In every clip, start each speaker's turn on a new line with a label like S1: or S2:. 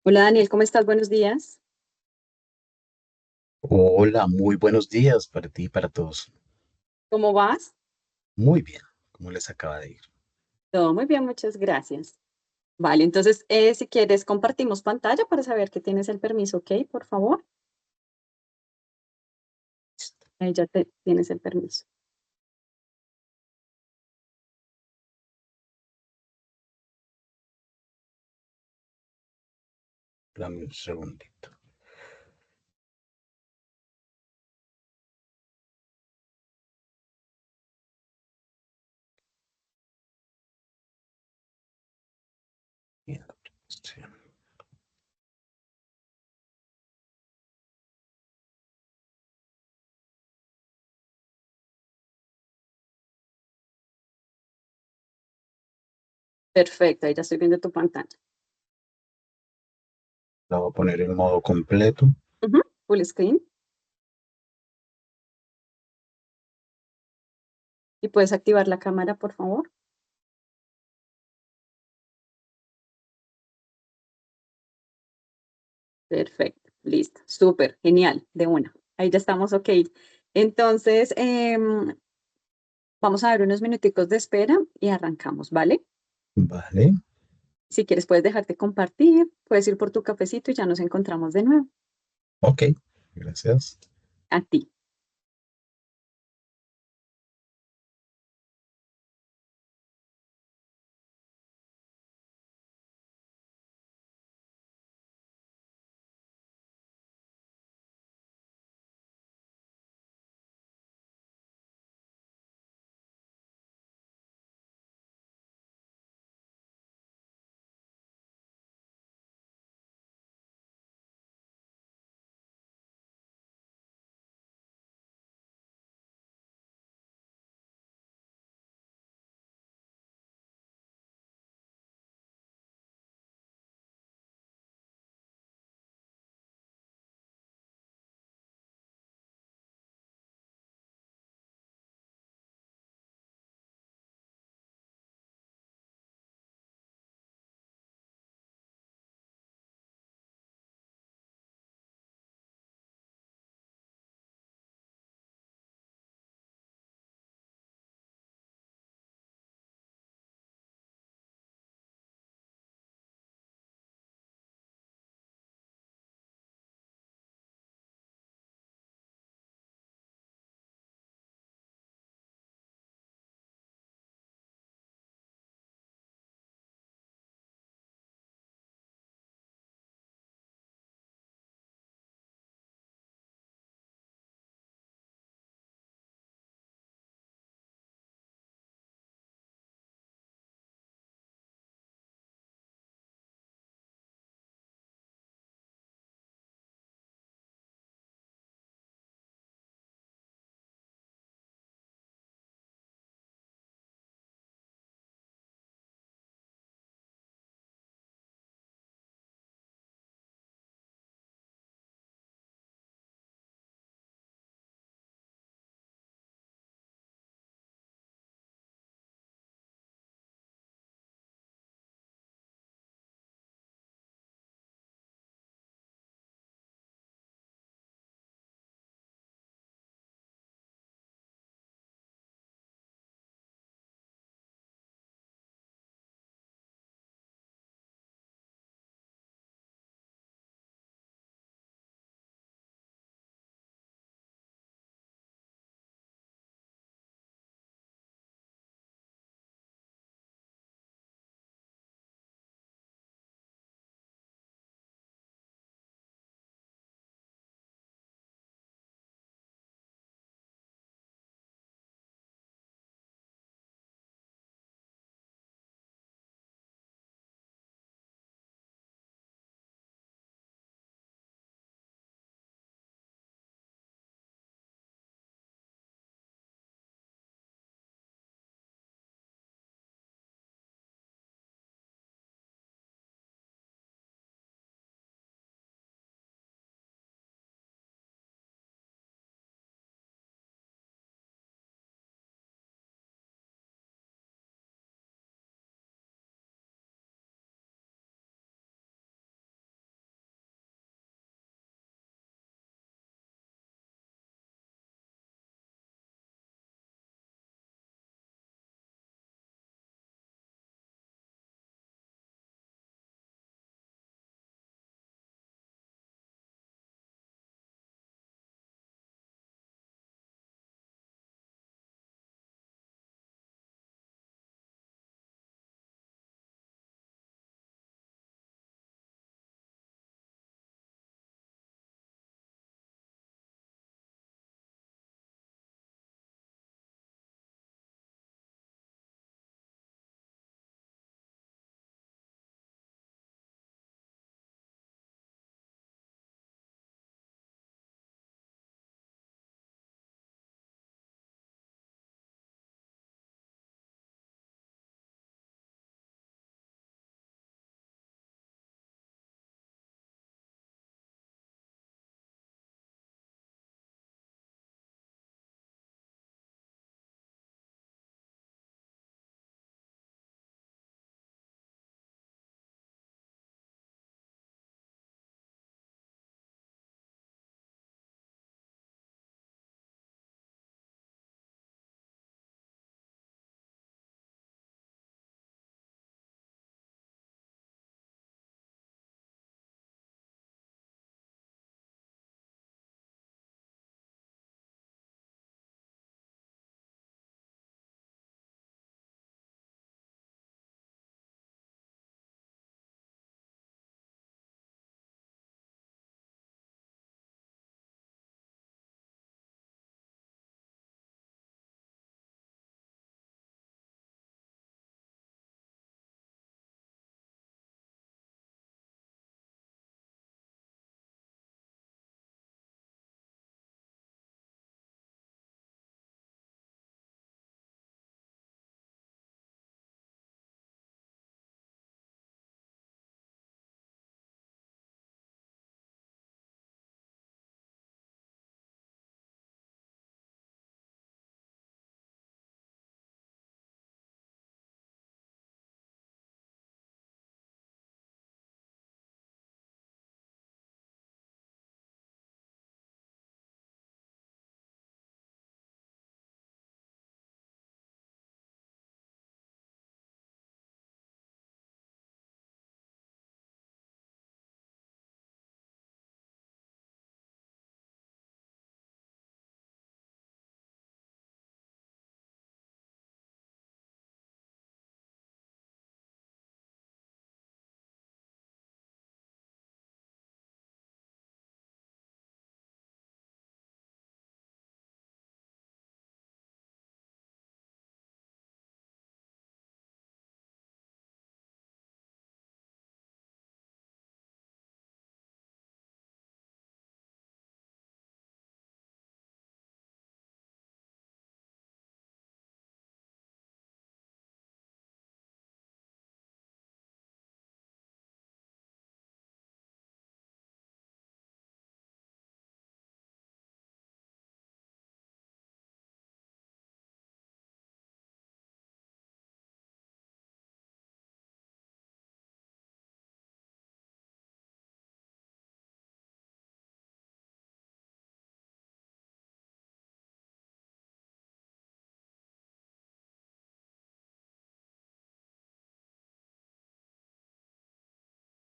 S1: Hola Daniel, ¿cómo estás? Buenos días.
S2: Hola, muy buenos días para ti y para todos.
S1: ¿Cómo vas?
S2: Muy bien, ¿cómo les acaba de ir?
S1: Todo muy bien, muchas gracias. Vale, entonces, si quieres, compartimos pantalla para saber que tienes el permiso, ¿ok? Por favor. Ahí ya tienes el permiso.
S2: Dame un segundito. Bien, sí.
S1: Perfecto, ahí ya estoy viendo tu pantalla.
S2: La voy a poner en modo completo.
S1: Ujú, full screen. Y puedes activar la cámara, por favor. Perfecto, listo. Súper, genial, de una. Ahí ya estamos, ok. Entonces, vamos a ver unos minuticos de espera y arrancamos, ¿vale?
S2: Vale,
S1: Si quieres, puedes dejarte compartir, puedes ir por tu cafecito y ya nos encontramos de nuevo.
S2: ok, gracias.
S1: A ti.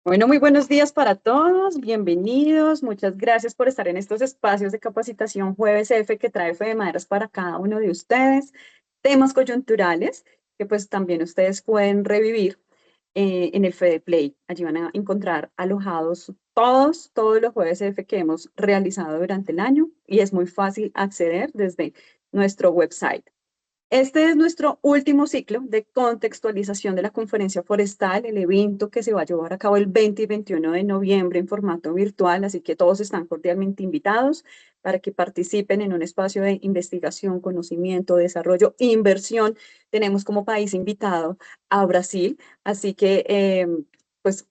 S1: Bueno, muy buenos días para todos, bienvenidos, muchas gracias por estar en estos espacios de capacitación Jueves F que trae Fede Maderas para cada uno de ustedes, temas coyunturales que pues también ustedes pueden revivir en el Fede Play. Allí van a encontrar alojados todos los Jueves F que hemos realizado durante el año y es muy fácil acceder desde nuestro website. Este es nuestro último ciclo de contextualización de la conferencia forestal, el evento que se va a llevar a cabo el 20 y 21 de noviembre en formato virtual, así que todos están cordialmente invitados para que participen en un espacio de investigación, conocimiento, desarrollo, inversión. Tenemos como país invitado a Brasil, así que pues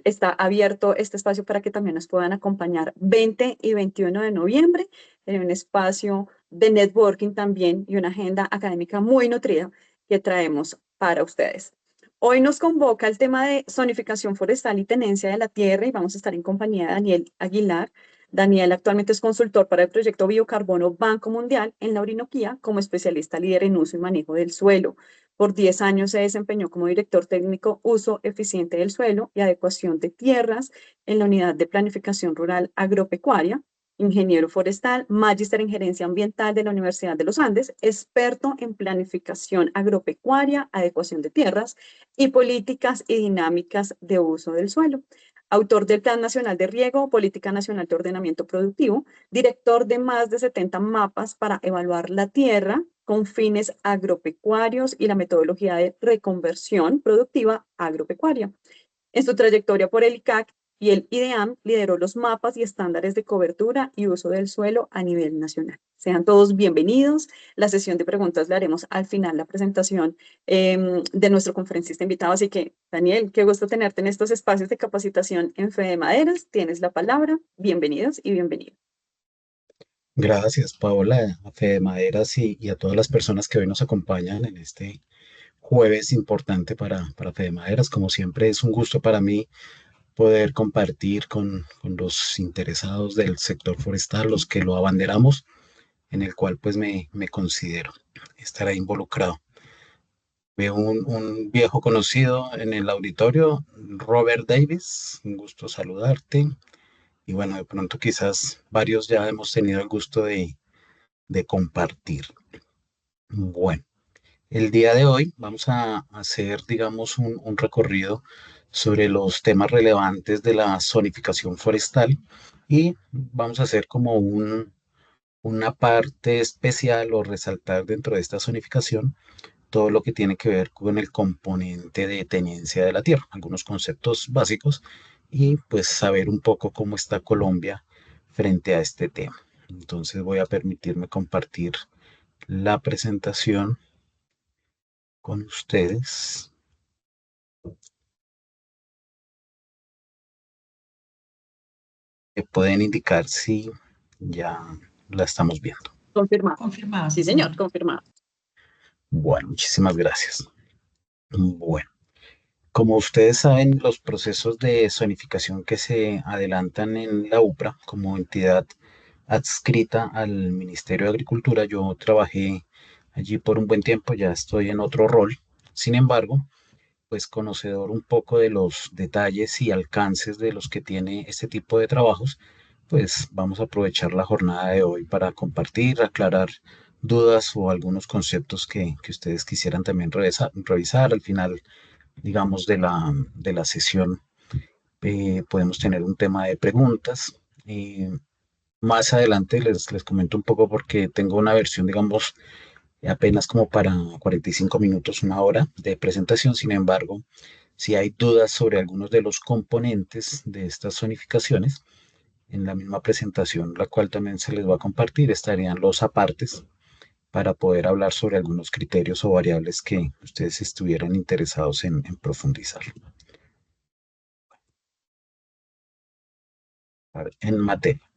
S1: está abierto este espacio para que también nos puedan acompañar 20 y 21 de noviembre en un espacio de networking también y una agenda académica muy nutrida que traemos para ustedes. Hoy nos convoca el tema de zonificación forestal y tenencia de la tierra y vamos a estar en compañía de Daniel Aguilar. Daniel actualmente es consultor para el proyecto Biocarbono Banco Mundial en la Orinoquía como especialista líder en uso y manejo del suelo. Por 10 años se desempeñó como director técnico uso eficiente del suelo y adecuación de tierras en la Unidad de Planificación Rural Agropecuaria, ingeniero forestal, magíster en gerencia ambiental de la Universidad de los Andes, experto en planificación agropecuaria, adecuación de tierras y políticas y dinámicas de uso del suelo. Autor del Plan Nacional de Riego, Política Nacional de Ordenamiento Productivo, director de más de 70 mapas para evaluar la tierra con fines agropecuarios y la metodología de reconversión productiva agropecuaria. En su trayectoria por el ICAC y el IDEAM, lideró los mapas y estándares de cobertura y uso del suelo a nivel nacional. Sean todos bienvenidos. La sesión de preguntas la haremos al final, la presentación de nuestro conferencista invitado. Así que, Daniel, qué gusto tenerte en estos espacios de capacitación en Fede Maderas. Tienes la palabra. Bienvenidos y bienvenidos.
S2: Gracias, Paola, a Fede Maderas y a todas las personas que hoy nos acompañan en este jueves importante para Fede Maderas. Como siempre, es un gusto para mí poder compartir con los interesados del sector forestal, los que lo abanderamos, en el cual pues me considero estar ahí involucrado. Veo un viejo conocido en el auditorio, Robert Davis, un gusto saludarte. Y bueno, de pronto quizás varios ya hemos tenido el gusto de compartir. Bueno, el día de hoy vamos a hacer, digamos, un recorrido sobre los temas relevantes de la zonificación forestal y vamos a hacer como una parte especial o resaltar dentro de esta zonificación todo lo que tiene que ver con el componente de tenencia de la tierra, algunos conceptos básicos y pues saber un poco cómo está Colombia frente a este tema. Entonces voy a permitirme compartir la presentación con ustedes. Que pueden indicar si ya la estamos viendo.
S1: Confirmado.
S3: Confirmado,
S1: Sí,
S3: sí,
S1: señor,
S3: señor.
S1: confirmado.
S2: Bueno, muchísimas gracias. Bueno, como ustedes saben, los procesos de zonificación que se adelantan en la UPRA como entidad adscrita al Ministerio de Agricultura, yo trabajé allí por un buen tiempo, ya estoy en otro rol. Sin embargo, pues conocedor un poco de los detalles y alcances de los que tiene este tipo de trabajos, pues vamos a aprovechar la jornada de hoy para compartir, aclarar dudas o algunos conceptos que ustedes quisieran también revisar. Al final, digamos, de la sesión, podemos tener un tema de preguntas. Más adelante les comento un poco porque tengo una versión, digamos, apenas como para 45 minutos, una hora de presentación. Sin embargo, si hay dudas sobre algunos de los componentes de estas zonificaciones, en la misma presentación, la cual también se les va a compartir, estarían los apartes para poder hablar sobre algunos criterios o variables que ustedes estuvieran interesados en profundizar. A ver, en materia.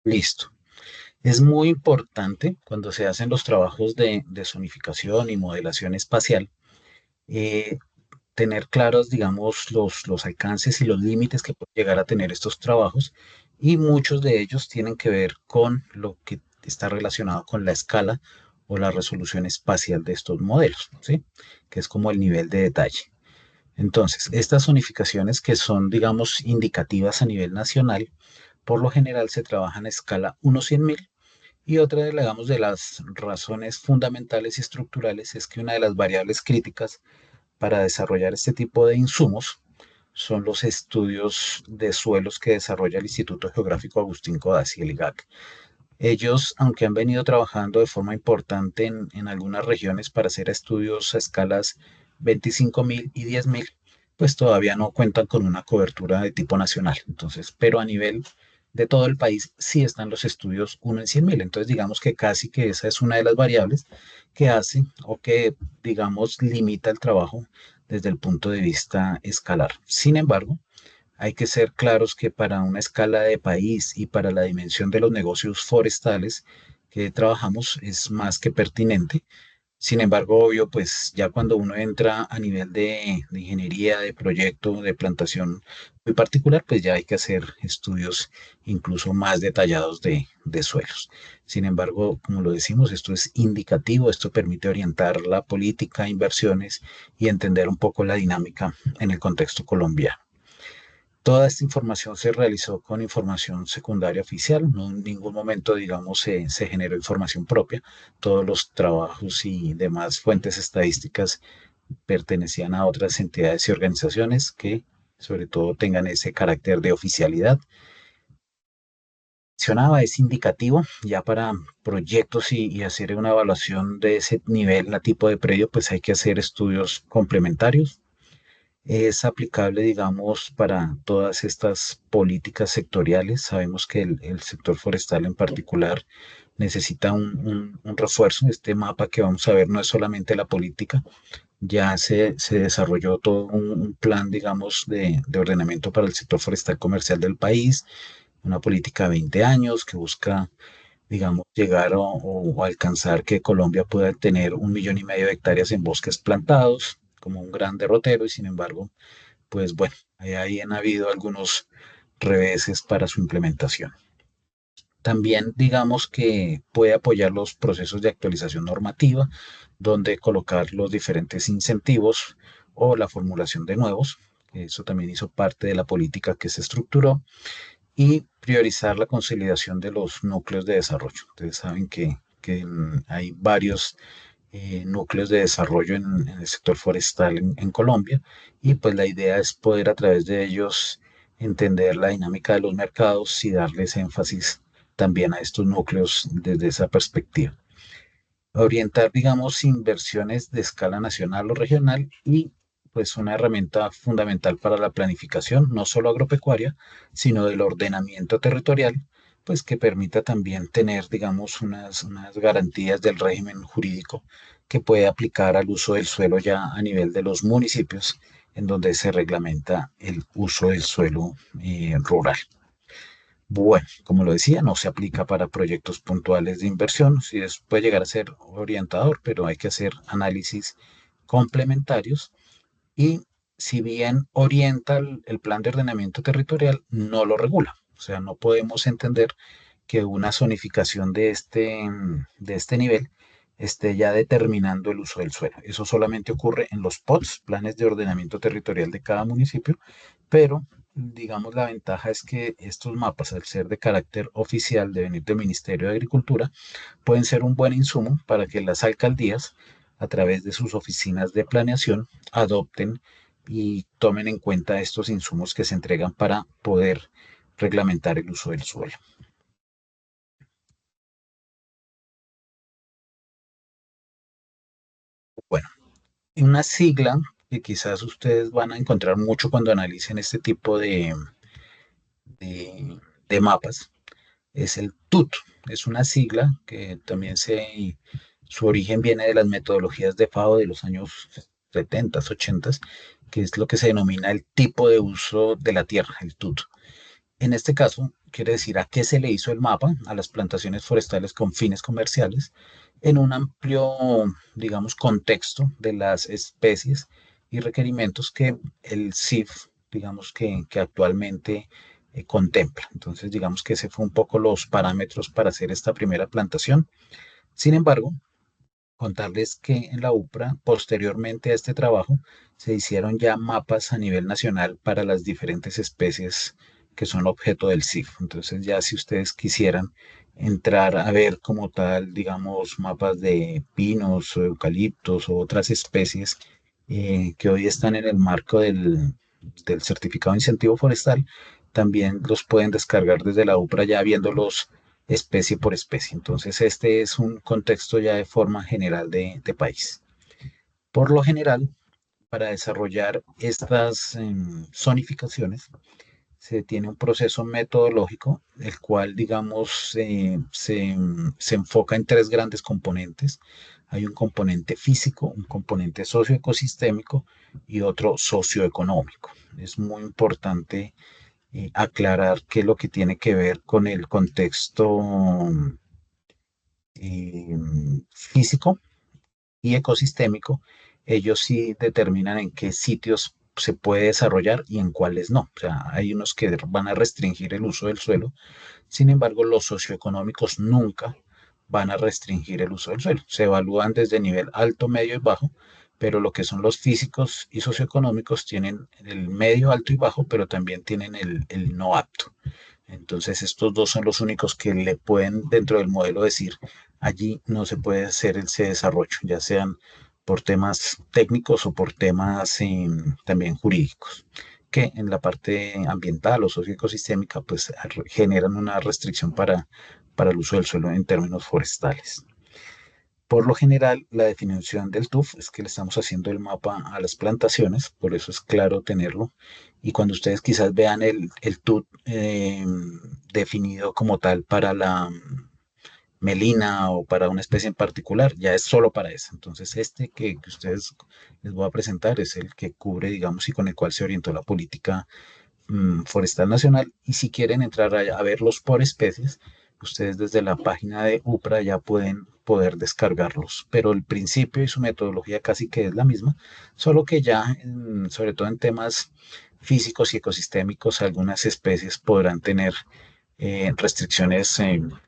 S2: Listo. Es muy importante cuando se hacen los trabajos de zonificación y modelación espacial, eh, tener claros, digamos, los alcances y los límites que pueden llegar a tener estos trabajos y muchos de ellos tienen que ver con lo que está relacionado con la escala o la resolución espacial de estos modelos, ¿sí? Que es como el nivel de detalle. Entonces, estas zonificaciones que son, digamos, indicativas a nivel nacional, por lo general se trabajan a escala 1/100.000 y otra, digamos, de las razones fundamentales y estructurales es que una de las variables críticas para desarrollar este tipo de insumos son los estudios de suelos que desarrolla el Instituto Geográfico Agustín Codazzi, el IGAC. Ellos, aunque han venido trabajando de forma importante en algunas regiones para hacer estudios a escalas 25.000 y 10.000, pues todavía no cuentan con una cobertura de tipo nacional. Entonces, pero a nivel de todo el país sí están los estudios 1 en 100.000. Entonces, digamos que casi que esa es una de las variables que hace o que, digamos, limita el trabajo desde el punto de vista escalar. Sin embargo, hay que ser claros que para una escala de país y para la dimensión de los negocios forestales que trabajamos es más que pertinente. Sin embargo, obvio, pues ya cuando uno entra a nivel de ingeniería, de proyecto, de plantación muy particular, pues ya hay que hacer estudios incluso más detallados de suelos. Sin embargo, como lo decimos, esto es indicativo, esto permite orientar la política, inversiones y entender un poco la dinámica en el contexto colombiano. Toda esta información se realizó con información secundaria oficial, no en ningún momento, digamos, se generó información propia. Todos los trabajos y demás fuentes estadísticas pertenecían a otras entidades y organizaciones que sobre todo tengan ese carácter de oficialidad. Mencionaba, es indicativo ya para proyectos y hacer una evaluación de ese nivel, a tipo de predio, pues hay que hacer estudios complementarios. Es aplicable, digamos, para todas estas políticas sectoriales. Sabemos que el sector forestal en particular necesita un refuerzo. Este mapa que vamos a ver no es solamente la política, ya se desarrolló todo un plan, digamos, de ordenamiento para el sector forestal comercial del país, una política de 20 años que busca, digamos, llegar o alcanzar que Colombia pueda tener 1,5 millones de hectáreas en bosques plantados como un gran derrotero y sin embargo pues bueno, ahí han habido algunos reveses para su implementación. También digamos que puede apoyar los procesos de actualización normativa, donde colocar los diferentes incentivos o la formulación de nuevos. Eso también hizo parte de la política que se estructuró y priorizar la consolidación de los núcleos de desarrollo. Ustedes saben que hay varios núcleos de desarrollo en el sector forestal en Colombia y pues la idea es poder a través de ellos entender la dinámica de los mercados y darles énfasis también a estos núcleos desde esa perspectiva. Orientar, digamos, inversiones de escala nacional o regional y pues una herramienta fundamental para la planificación, no solo agropecuaria, sino del ordenamiento territorial, pues que permita también tener, digamos, unas garantías del régimen jurídico que puede aplicar al uso del suelo ya a nivel de los municipios, en donde se reglamenta el uso del suelo rural. Bueno, como lo decía, no se aplica para proyectos puntuales de inversión, sí puede llegar a ser orientador, pero hay que hacer análisis complementarios y si bien orienta el plan de ordenamiento territorial, no lo regula. O sea, no podemos entender que una zonificación de este nivel esté ya determinando el uso del suelo. Eso solamente ocurre en los POTS, planes de ordenamiento territorial de cada municipio, pero digamos la ventaja es que estos mapas, al ser de carácter oficial, de venir del Ministerio de Agricultura, pueden ser un buen insumo para que las alcaldías, a través de sus oficinas de planeación, adopten y tomen en cuenta estos insumos que se entregan para poder reglamentar el uso del suelo. Bueno, una sigla que quizás ustedes van a encontrar mucho cuando analicen este tipo de mapas es el TUT. Es una sigla que también su origen viene de las metodologías de FAO de los años 70, 80, que es lo que se denomina el tipo de uso de la tierra, el TUT. En este caso, quiere decir a qué se le hizo el mapa a las plantaciones forestales con fines comerciales en un amplio, digamos, contexto de las especies y requerimientos que el CIF, digamos, que actualmente contempla. Entonces, digamos que ese fue un poco los parámetros para hacer esta primera plantación. Sin embargo, Contarles que en la UPRA, posteriormente a este trabajo, se hicieron ya mapas a nivel nacional para las diferentes especies que son objeto del CIF. Entonces, ya si ustedes quisieran entrar a ver como tal, digamos, mapas de pinos o eucaliptos o otras especies que hoy están en el marco del certificado de incentivo forestal, también los pueden descargar desde la UPRA ya viéndolos especie por especie. Entonces, este es un contexto ya de forma general de país. Por lo general, para desarrollar estas zonificaciones, se tiene un proceso metodológico, el cual, digamos, se enfoca en tres grandes componentes. Hay un componente físico, un componente socioecosistémico y otro socioeconómico. Es muy importante aclarar que lo que tiene que ver con el contexto eh, físico y ecosistémico, ellos sí determinan en qué sitios se puede desarrollar y en cuáles no. O sea, hay unos que van a restringir el uso del suelo, sin embargo, los socioeconómicos nunca van a restringir el uso del suelo. Se evalúan desde nivel alto, medio y bajo, pero lo que son los físicos y socioeconómicos tienen el medio, alto y bajo, pero también tienen el no apto. Entonces, estos dos son los únicos que le pueden, dentro del modelo, decir, allí no se puede hacer ese desarrollo, ya sean por temas técnicos o por temas también jurídicos, que en la parte ambiental o socioecosistémica, pues generan una restricción para el uso del suelo en términos forestales. Por lo general, la definición del TUF es que le estamos haciendo el mapa a las plantaciones, por eso es claro tenerlo. Y cuando ustedes quizás vean el TUF definido como tal para la melina o para una especie en particular, ya es solo para eso. Entonces, este que ustedes les voy a presentar es el que cubre, digamos, y con el cual se orientó la política Forestal Nacional. Y si quieren entrar a verlos por especies, ustedes desde la página de UPRA ya pueden poder descargarlos. Pero el principio y su metodología casi que es la misma, solo que ya, sobre todo en temas físicos y ecosistémicos, algunas especies podrán tener restricciones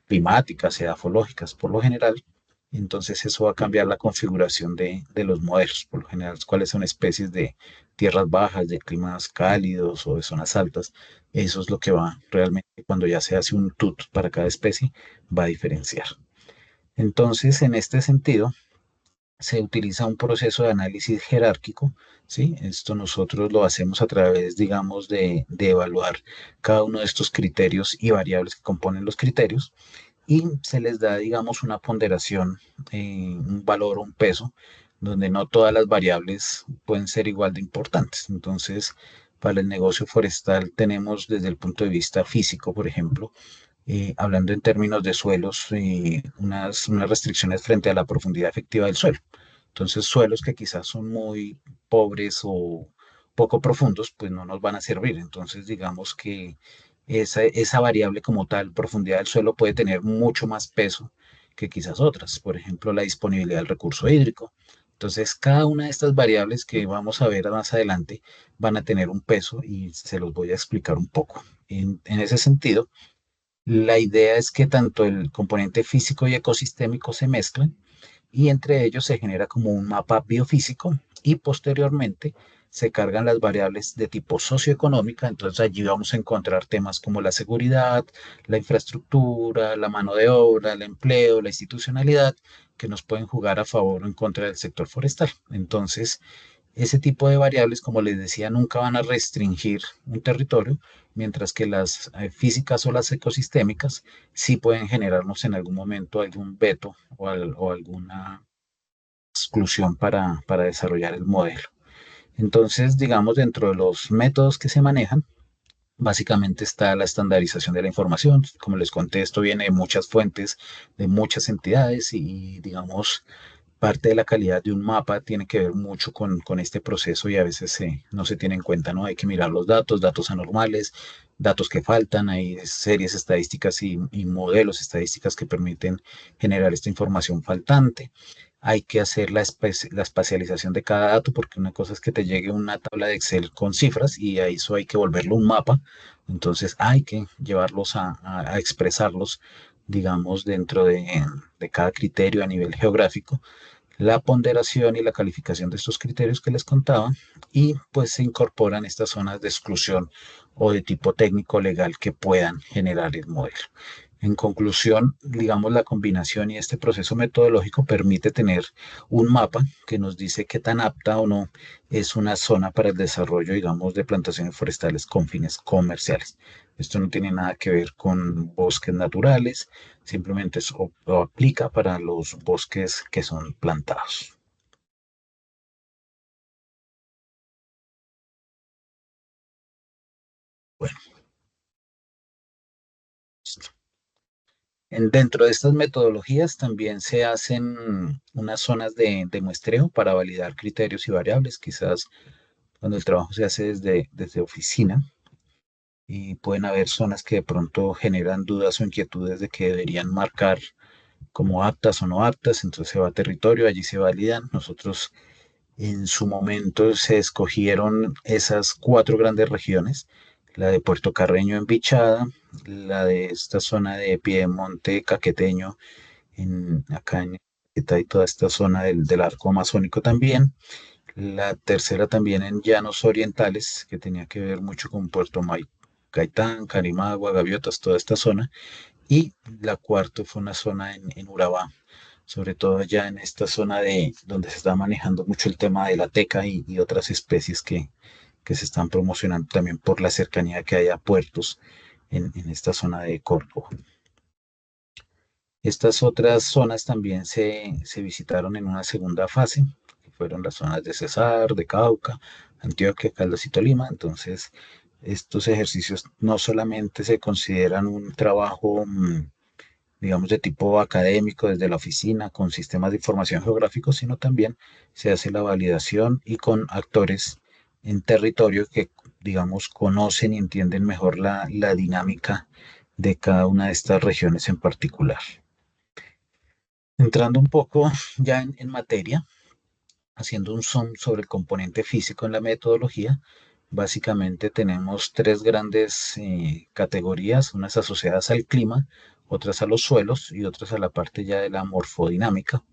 S2: climáticas y edafológicas por lo general. Entonces eso va a cambiar la configuración de los modelos, por lo general, cuáles son especies de tierras bajas, de climas cálidos o de zonas altas. Eso es lo que va realmente, cuando ya se hace un TUT para cada especie, va a diferenciar. Entonces, en este sentido, se utiliza un proceso de análisis jerárquico, ¿sí? Esto nosotros lo hacemos a través, digamos, de evaluar cada uno de estos criterios y variables que componen los criterios y se les da, digamos, una ponderación, un valor o un peso, donde no todas las variables pueden ser igual de importantes. Entonces, para el negocio forestal tenemos desde el punto de vista físico, por ejemplo, hablando en términos de suelos, unas restricciones frente a la profundidad efectiva del suelo. Entonces, suelos que quizás son muy pobres o poco profundos, pues no nos van a servir. Entonces, digamos que esa variable como tal, profundidad del suelo, puede tener mucho más peso que quizás otras. Por ejemplo, la disponibilidad del recurso hídrico. Entonces, cada una de estas variables que vamos a ver más adelante van a tener un peso y se los voy a explicar un poco. En ese sentido, la idea es que tanto el componente físico y ecosistémico se mezclen y entre ellos se genera como un mapa biofísico y posteriormente se cargan las variables de tipo socioeconómica. Entonces allí vamos a encontrar temas como la seguridad, la infraestructura, la mano de obra, el empleo, la institucionalidad, que nos pueden jugar a favor o en contra del sector forestal. Entonces, ese tipo de variables, como les decía, nunca van a restringir un territorio, mientras que las físicas o las ecosistémicas sí pueden generarnos en algún momento algún veto o alguna exclusión para desarrollar el modelo. Entonces, digamos, dentro de los métodos que se manejan, básicamente está la estandarización de la información. Como les conté, esto viene de muchas fuentes, de muchas entidades y digamos, parte de la calidad de un mapa tiene que ver mucho con este proceso y a veces no se tiene en cuenta, ¿no? Hay que mirar los datos, datos anormales, datos que faltan, hay series estadísticas y modelos estadísticas que permiten generar esta información faltante. Hay que hacer la espacialización de cada dato porque una cosa es que te llegue una tabla de Excel con cifras y a eso hay que volverlo un mapa. Entonces hay que llevarlos a expresarlos, digamos, dentro de cada criterio a nivel geográfico. la ponderación y la calificación de estos criterios que les contaba, y pues se incorporan estas zonas de exclusión o de tipo técnico legal que puedan generar el modelo. En conclusión, digamos, la combinación y este proceso metodológico permite tener un mapa que nos dice qué tan apta o no es una zona para el desarrollo, digamos, de plantaciones forestales con fines comerciales. Esto no tiene nada que ver con bosques naturales, simplemente lo aplica para los bosques que son plantados. Bueno, dentro de estas metodologías también se hacen unas zonas de muestreo para validar criterios y variables, quizás cuando el trabajo se hace desde oficina, y pueden haber zonas que de pronto generan dudas o inquietudes de que deberían marcar como aptas o no aptas, entonces se va a territorio, allí se validan. Nosotros en su momento se escogieron esas cuatro grandes regiones, la de Puerto Carreño en Bichada, la de esta zona de Piedemonte Caqueteño, acá en Caquetá y toda esta zona del arco amazónico también. La tercera también en Llanos Orientales, que tenía que ver mucho con Gaitán, Carimagua, Gaviotas, toda esta zona. Y la cuarta fue una zona en Urabá, sobre todo allá en esta zona de donde se está manejando mucho el tema de la teca y otras especies que se están promocionando también por la cercanía que hay a puertos en esta zona de Córdoba. Estas otras zonas también se visitaron en una segunda fase, que fueron las zonas de Cesar, de Cauca, Antioquia, Caldas y Tolima. Entonces, estos ejercicios no solamente se consideran un trabajo, digamos, de tipo académico desde la oficina con sistemas de información geográficos, sino también se hace la validación y con actores en territorio que, digamos, conocen y entienden mejor la dinámica de cada una de estas regiones en particular. Entrando un poco ya en materia, haciendo un zoom sobre el componente físico en la metodología, básicamente tenemos tres grandes categorías, unas asociadas al clima, otras a los suelos y otras a la parte ya de la morfodinámica.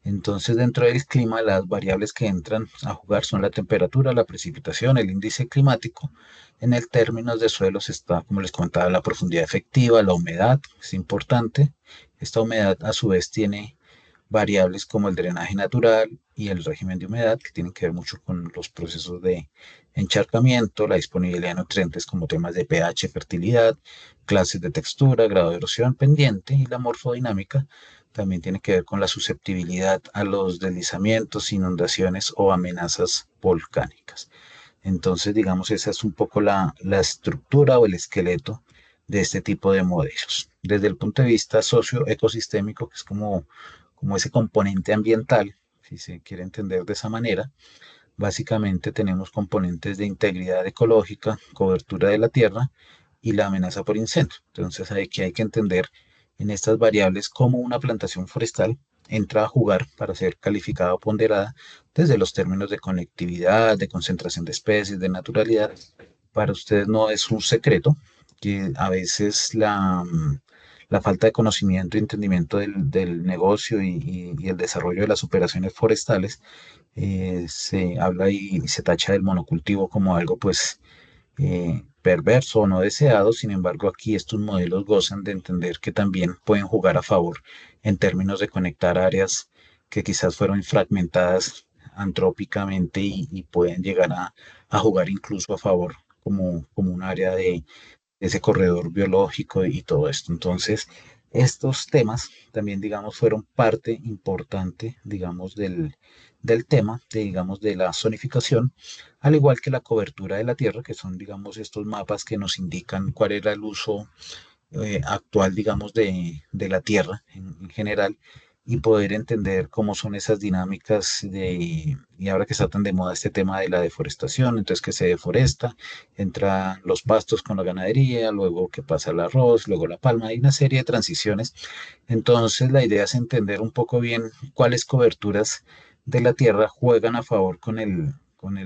S2: Entonces, dentro del clima, las variables que entran a jugar son la temperatura, la precipitación, el índice climático. En el términos de suelos está, como les contaba, la profundidad efectiva, la humedad, es importante. Esta humedad a su vez tiene variables como el drenaje natural y el régimen de humedad, que tienen que ver mucho con los procesos de encharcamiento, la disponibilidad de nutrientes como temas de pH, fertilidad, clases de textura, grado de erosión pendiente, y la morfodinámica también tiene que ver con la susceptibilidad a los deslizamientos, inundaciones o amenazas volcánicas. Entonces, digamos, esa es un poco la estructura o el esqueleto de este tipo de modelos. Desde el punto de vista socioecosistémico, que es como ese componente ambiental, si se quiere entender de esa manera, básicamente tenemos componentes de integridad ecológica, cobertura de la tierra y la amenaza por incendio. Entonces aquí hay que entender en estas variables cómo una plantación forestal entra a jugar para ser calificada o ponderada desde los términos de conectividad, de concentración de especies, de naturalidad. Para ustedes no es un secreto que a veces la falta de conocimiento y entendimiento del negocio y el desarrollo de las operaciones forestales, se habla y se tacha del monocultivo como algo pues perverso o no deseado. Sin embargo, aquí estos modelos gozan de entender que también pueden jugar a favor en términos de conectar áreas que quizás fueron fragmentadas antrópicamente y pueden llegar a jugar incluso a favor como un área de ese corredor biológico y todo esto. Entonces, estos temas también, digamos, fueron parte importante, digamos, del tema, digamos, de la zonificación, al igual que la cobertura de la tierra, que son, digamos, estos mapas que nos indican cuál era el uso actual, digamos, de la tierra en general, y poder entender cómo son esas dinámicas y ahora que está tan de moda este tema de la deforestación, entonces que se deforesta, entra los pastos con la ganadería, luego que pasa el arroz, luego la palma, hay una serie de transiciones. Entonces la idea es entender un poco bien cuáles coberturas de la tierra juegan a favor con el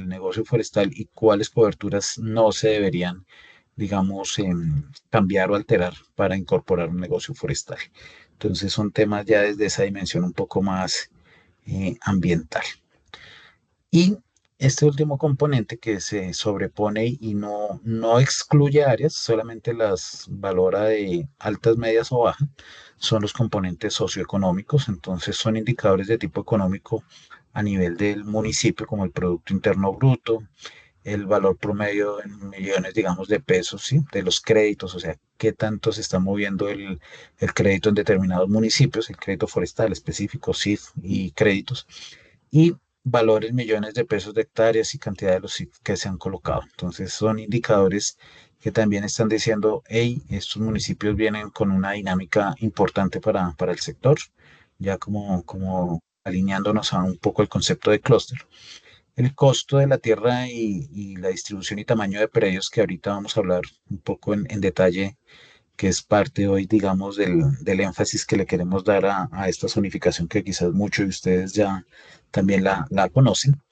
S2: negocio forestal y cuáles coberturas no se deberían, digamos, cambiar o alterar para incorporar un negocio forestal. Entonces son temas ya desde esa dimensión un poco más ambiental. Y este último componente que se sobrepone y no excluye áreas, solamente las valora de altas, medias o bajas, son los componentes socioeconómicos. Entonces son indicadores de tipo económico a nivel del municipio, como el Producto Interno Bruto, el valor promedio en millones, digamos, de pesos, ¿sí? De los créditos, o sea, qué tanto se está moviendo el crédito en determinados municipios, el crédito forestal específico, CIF y créditos, y valores millones de pesos de hectáreas y cantidad de los CIF que se han colocado. Entonces, son indicadores que también están diciendo, hey, estos municipios vienen con una dinámica importante para el sector, ya como alineándonos a un poco el concepto de clúster. El costo de la tierra y la distribución y tamaño de predios, que ahorita vamos a hablar un poco en detalle, que es parte hoy, digamos, del énfasis que le queremos dar a esta zonificación que quizás muchos de ustedes ya también la conocen.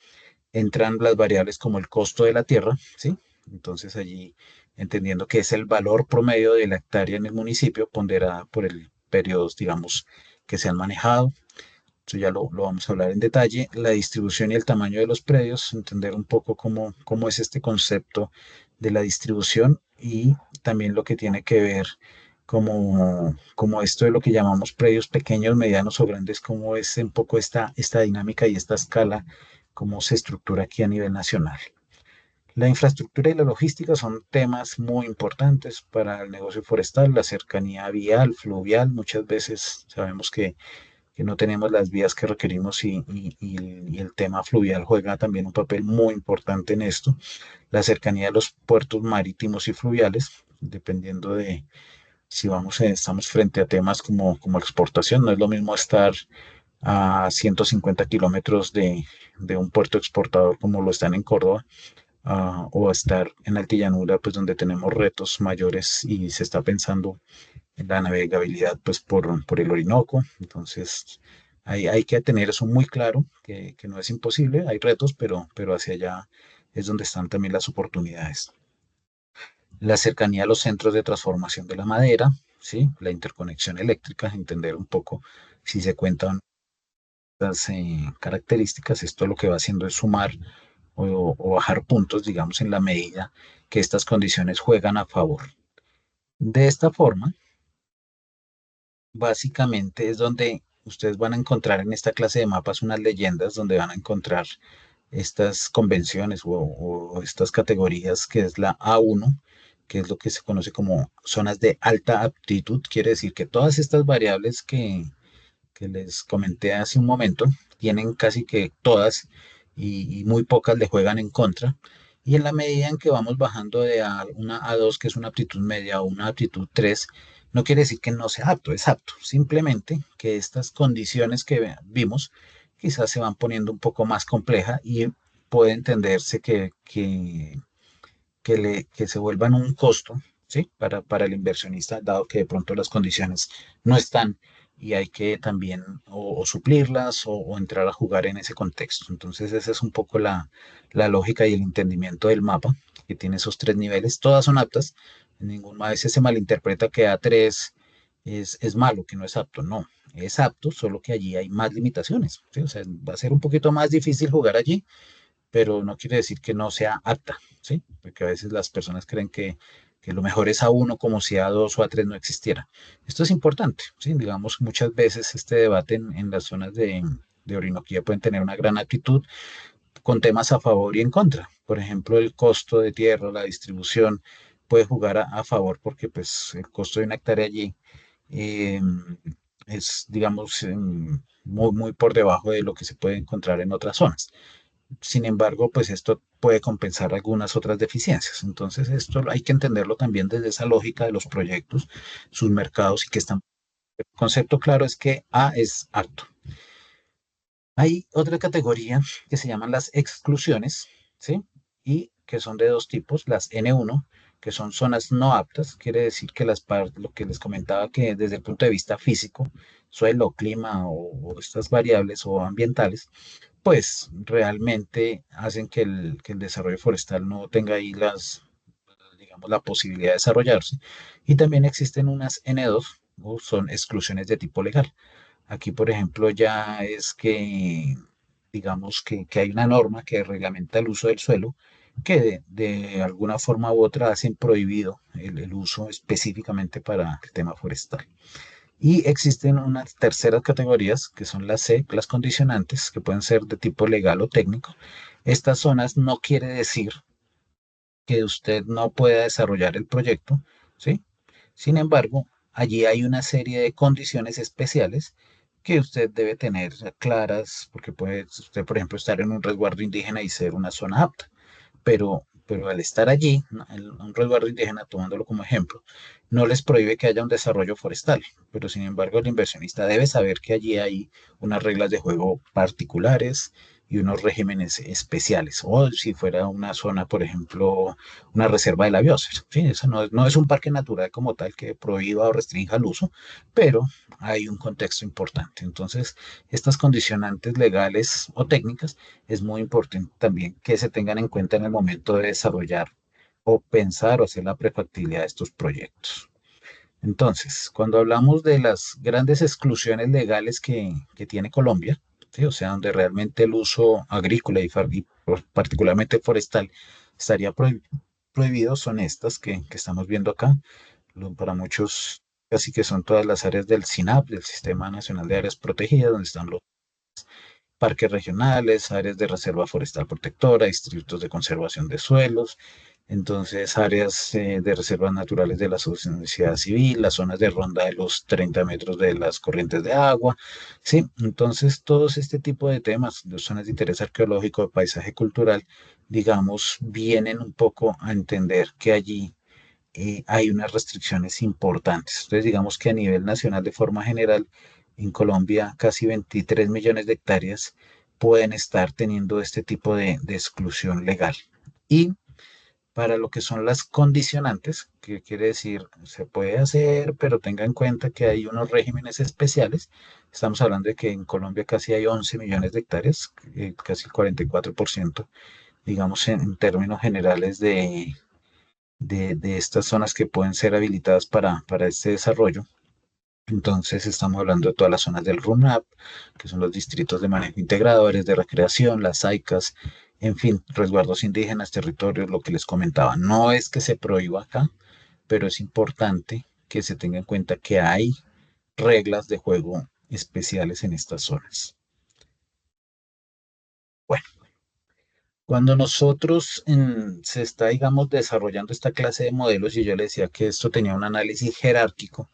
S2: Entran las variables como el costo de la tierra, ¿sí? Entonces allí, entendiendo que es el valor promedio de la hectárea en el municipio, ponderada por el periodos, digamos, que se han manejado. Eso ya lo vamos a hablar en detalle. La distribución y el tamaño de los predios, entender un poco cómo es este concepto de la distribución y también lo que tiene que ver como esto de lo que llamamos predios pequeños, medianos o grandes, cómo es un poco esta dinámica y esta escala, cómo se estructura aquí a nivel nacional. La infraestructura y la logística son temas muy importantes para el negocio forestal, la cercanía vial, fluvial. Muchas veces sabemos que no tenemos las vías que requerimos y el tema fluvial juega también un papel muy importante en esto. La cercanía de los puertos marítimos y fluviales, dependiendo de si estamos frente a temas como exportación, no es lo mismo estar a 150 kilómetros de un puerto exportador como lo están en Córdoba, o estar en Altillanura, pues donde tenemos retos mayores y se está pensando en la navegabilidad pues por el Orinoco. Entonces hay que tener eso muy claro, que no es imposible, hay retos, pero hacia allá es donde están también las oportunidades. La cercanía a los centros de transformación de la madera, ¿sí? La interconexión eléctrica, entender un poco si se cuentan las características. Esto lo que va haciendo es sumar o bajar puntos, digamos, en la medida que estas condiciones juegan a favor. De esta forma, básicamente es donde ustedes van a encontrar en esta clase de mapas unas leyendas donde van a encontrar estas convenciones o estas categorías, que es la A1, que es lo que se conoce como zonas de alta aptitud. Quiere decir que todas estas variables que les comenté hace un momento tienen casi que todas y muy pocas le juegan en contra. Y en la medida en que vamos bajando de una A2, que es una aptitud media, a una aptitud 3, no quiere decir que no sea apto, es apto. Simplemente que estas condiciones que vimos quizás se van poniendo un poco más complejas y puede entenderse que se vuelvan un costo, ¿sí? Para el inversionista, dado que de pronto las condiciones no están y hay que también o suplirlas o entrar a jugar en ese contexto. Entonces, esa es un poco la lógica y el entendimiento del mapa, que tiene esos tres niveles. Todas son aptas. A veces se malinterpreta que A3 es malo, que no es apto. No, es apto, solo que allí hay más limitaciones, ¿sí? O sea, va a ser un poquito más difícil jugar allí, pero no quiere decir que no sea apta, ¿sí? Porque a veces las personas creen que lo mejor es A1 como si A2 o A3 no existiera. Esto es importante, ¿sí? Digamos, muchas veces este debate en las zonas de Orinoquía pueden tener una gran actitud con temas a favor y en contra. Por ejemplo, el costo de tierra, la distribución puede jugar a favor porque pues el costo de una hectárea allí eh, es, digamos, muy por debajo de lo que se puede encontrar en otras zonas. Sin embargo, pues esto puede compensar algunas otras deficiencias. Entonces, esto hay que entenderlo también desde esa lógica de los proyectos, sus mercados y que están. El concepto claro es que A es apto. Hay otra categoría que se llaman las exclusiones, ¿sí? Y que son de dos tipos, las N1, que son zonas no aptas, quiere decir que lo que les comentaba que desde el punto de vista físico, suelo, clima o estas variables o ambientales, pues realmente hacen que el desarrollo forestal no tenga ahí digamos, la posibilidad de desarrollarse. Y también existen unas N2, o son exclusiones de tipo legal. Aquí, por ejemplo, ya es que, digamos que hay una norma que reglamenta el uso del suelo que de alguna forma u otra hacen prohibido el uso específicamente para el tema forestal. Y existen unas terceras categorías, que son las C, las condicionantes, que pueden ser de tipo legal o técnico. Estas zonas no quiere decir que usted no pueda desarrollar el proyecto, ¿sí? Sin embargo, allí hay una serie de condiciones especiales que usted debe tener claras, porque puede usted, por ejemplo, estar en un resguardo indígena y ser una zona apta, pero al estar allí, ¿no? En un resguardo indígena, tomándolo como ejemplo, no les prohíbe que haya un desarrollo forestal, pero sin embargo el inversionista debe saber que allí hay unas reglas de juego particulares y unos regímenes especiales, o si fuera una zona, por ejemplo, una reserva de la biosfera. Sí, eso no es un parque natural como tal que prohíba o restrinja el uso, pero hay un contexto importante. Entonces, estas condicionantes legales o técnicas es muy importante también que se tengan en cuenta en el momento de desarrollar o pensar o hacer la prefactibilidad de estos proyectos. Entonces, cuando hablamos de las grandes exclusiones legales que tiene Colombia, ¿sí? O sea, donde realmente el uso agrícola y particularmente forestal estaría prohibido, son estas que estamos viendo acá. Para muchos, casi que son todas las áreas del SINAP, del Sistema Nacional de Áreas Protegidas, donde están los parques regionales, áreas de reserva forestal protectora, distritos de conservación de suelos, entonces áreas de reservas naturales de la sociedad civil, las zonas de ronda de los 30 metros de las corrientes de agua, ¿sí? Entonces todos este tipo de temas, de zonas de interés arqueológico, de paisaje cultural, digamos, vienen un poco a entender que allí hay unas restricciones importantes. Entonces, digamos que a nivel nacional, de forma general, en Colombia, casi 23 millones de hectáreas pueden estar teniendo este tipo de exclusión legal. Y para lo que son las condicionantes, que quiere decir, se puede hacer, pero tenga en cuenta que hay unos regímenes especiales. Estamos hablando de que en Colombia casi hay 11 millones de hectáreas, casi el 44%, digamos, en términos generales de estas zonas que pueden ser habilitadas para este desarrollo. Entonces estamos hablando de todas las zonas del RUMNAP, que son los distritos de manejo integrado, áreas de recreación, las AICAS, en fin, resguardos indígenas, territorios, lo que les comentaba. No es que se prohíba acá, pero es importante que se tenga en cuenta que hay reglas de juego especiales en estas zonas. Bueno, cuando nosotros se está, digamos, desarrollando esta clase de modelos, y yo le decía que esto tenía un análisis jerárquico,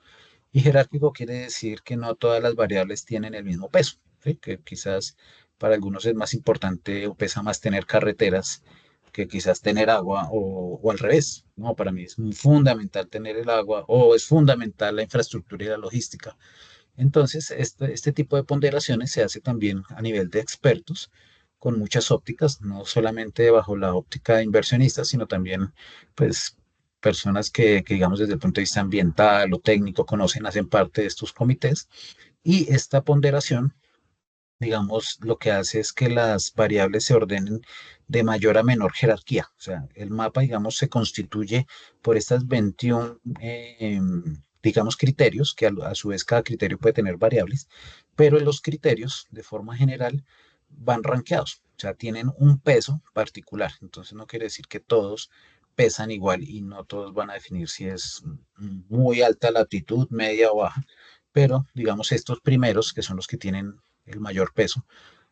S2: y jerárquico quiere decir que no todas las variables tienen el mismo peso, ¿sí? Que quizás para algunos es más importante o pesa más tener carreteras que quizás tener agua o al revés. No, para mí es fundamental tener el agua o es fundamental la infraestructura y la logística. Entonces, este tipo de ponderaciones se hace también a nivel de expertos con muchas ópticas, no solamente bajo la óptica de inversionistas, sino también, pues, personas que, digamos, desde el punto de vista ambiental o técnico conocen, hacen parte de estos comités. Y esta ponderación, digamos, lo que hace es que las variables se ordenen de mayor a menor jerarquía. O sea, el mapa, digamos, se constituye por estas 21, digamos, criterios, que a su vez cada criterio puede tener variables, pero los criterios, de forma general, van rankeados. O sea, tienen un peso particular. Entonces, no quiere decir que todos pesan igual y no todos van a definir si es muy alta latitud, media o baja, pero digamos estos primeros, que son los que tienen el mayor peso,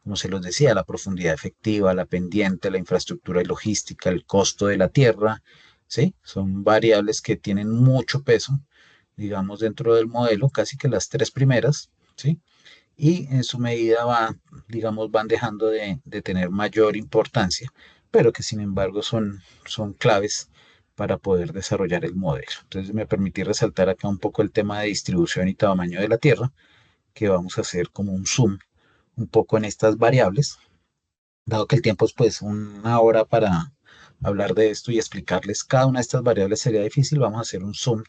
S2: como se los decía, la profundidad efectiva, la pendiente, la infraestructura y logística, el costo de la tierra, ¿sí? Son variables que tienen mucho peso, digamos, dentro del modelo, casi que las tres primeras, ¿sí? Y en su medida digamos, van dejando de tener mayor importancia, pero que sin embargo son claves para poder desarrollar el modelo. Entonces me permití resaltar acá un poco el tema de distribución y tamaño de la Tierra, que vamos a hacer como un zoom un poco en estas variables, dado que el tiempo es pues una hora para hablar de esto y explicarles cada una de estas variables sería difícil, vamos a hacer un zoom,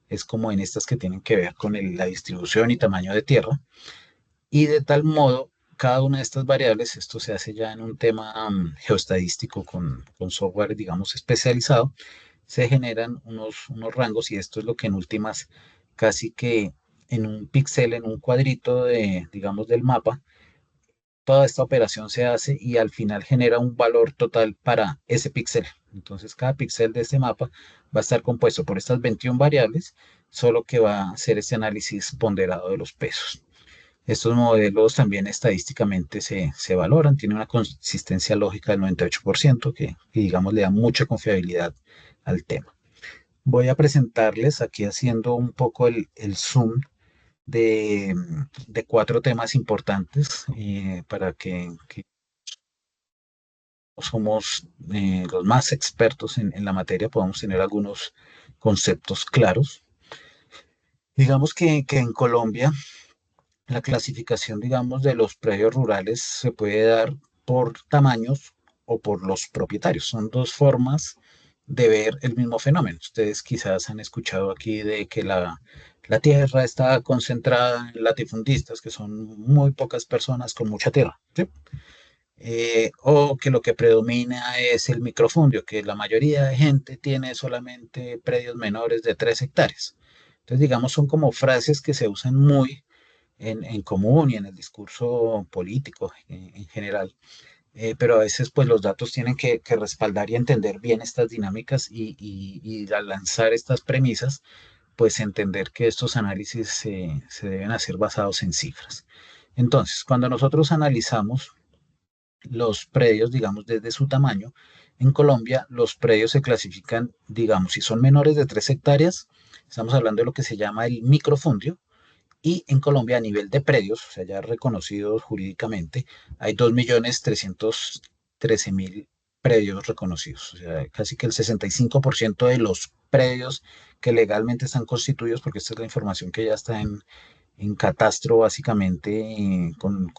S2: es como en estas que tienen que ver con la distribución y tamaño de tierra, y de tal modo, cada una de estas variables, esto se hace ya en un tema geoestadístico con software, digamos, especializado, se generan unos rangos y esto es lo que en últimas casi que en un píxel, en un cuadrito de, digamos, del mapa. Toda esta operación se hace y al final genera un valor total para ese píxel. Entonces, cada píxel de este mapa va a estar compuesto por estas 21 variables, solo que va a hacer este análisis ponderado de los pesos. Estos modelos también estadísticamente se valoran, tienen una consistencia lógica del 98%, que digamos le da mucha confiabilidad al tema. Voy a presentarles aquí haciendo un poco el zoom de cuatro temas importantes para que somos los más expertos en la materia, podamos tener algunos conceptos claros. Digamos que en Colombia la clasificación, digamos, de los predios rurales se puede dar por tamaños o por los propietarios. Son dos formas de ver el mismo fenómeno. Ustedes quizás han escuchado aquí de que la tierra está concentrada en latifundistas, que son muy pocas personas con mucha tierra, ¿sí? O que lo que predomina es el microfundio, que la mayoría de gente tiene solamente predios menores de 3 hectáreas. Entonces, digamos, son como frases que se usan muy en común y en el discurso político en general. Pero a veces pues los datos tienen que respaldar y entender bien estas dinámicas y al lanzar estas premisas, pues entender que estos análisis se deben hacer basados en cifras. Entonces, cuando nosotros analizamos los predios, digamos, desde su tamaño, en Colombia los predios se clasifican, digamos, si son menores de 3 hectáreas, estamos hablando de lo que se llama el microfundio, y en Colombia, a nivel de predios, o sea, ya reconocidos jurídicamente, hay 2.313.000 predios reconocidos. O sea, casi que el 65% de los predios que legalmente están constituidos, porque esta es la información que ya está en catastro, básicamente, con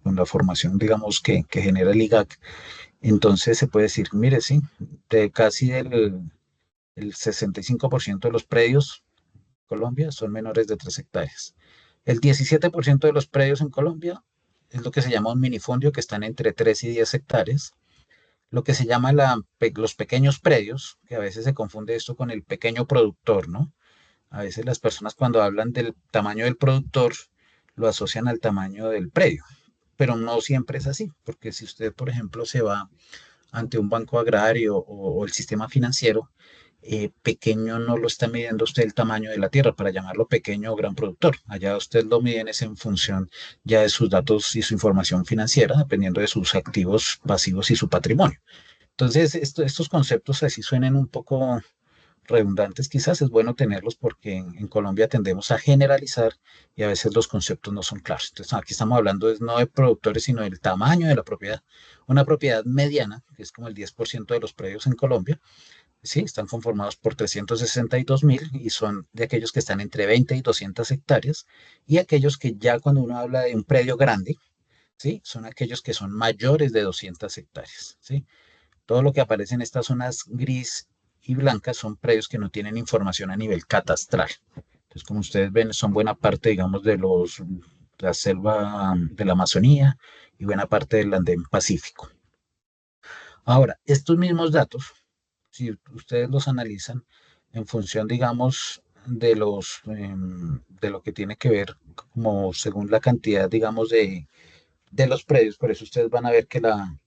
S2: la formación, digamos, que genera el IGAC. Entonces se puede decir, mire, sí, de casi el 65% de los predios Colombia son menores de 3 hectáreas. El 17% de los predios en Colombia es lo que se llama un minifundio, que están entre 3 y 10 hectáreas. Lo que se llama los pequeños predios, que a veces se confunde esto con el pequeño productor, ¿no? A veces las personas cuando hablan del tamaño del productor lo asocian al tamaño del predio, pero no siempre es así, porque si usted, por ejemplo, se va ante un banco agrario o el sistema financiero, pequeño no lo está midiendo usted el tamaño de la tierra para llamarlo pequeño o gran productor. Allá usted lo mide es en función ya de sus datos y su información financiera, dependiendo de sus activos pasivos y su patrimonio. Entonces, estos conceptos así suenan un poco redundantes, quizás es bueno tenerlos porque en Colombia tendemos a generalizar y a veces los conceptos no son claros. Entonces, aquí estamos hablando no de productores, sino del tamaño de la propiedad. Una propiedad mediana, que es como el 10% de los predios en Colombia, sí, están conformados por 362.000 y son de aquellos que están entre 20 y 200 hectáreas y aquellos que ya cuando uno habla de un predio grande, sí, son aquellos que son mayores de 200 hectáreas, sí. Todo lo que aparece en estas zonas gris y blancas son predios que no tienen información a nivel catastral. Entonces, como ustedes ven, son buena parte, digamos, de la selva de la Amazonía y buena parte del andén Pacífico. Ahora, estos mismos datos, si ustedes los analizan en función, digamos, de lo que tiene que ver como según la cantidad, digamos, de los predios, por eso ustedes van a ver que la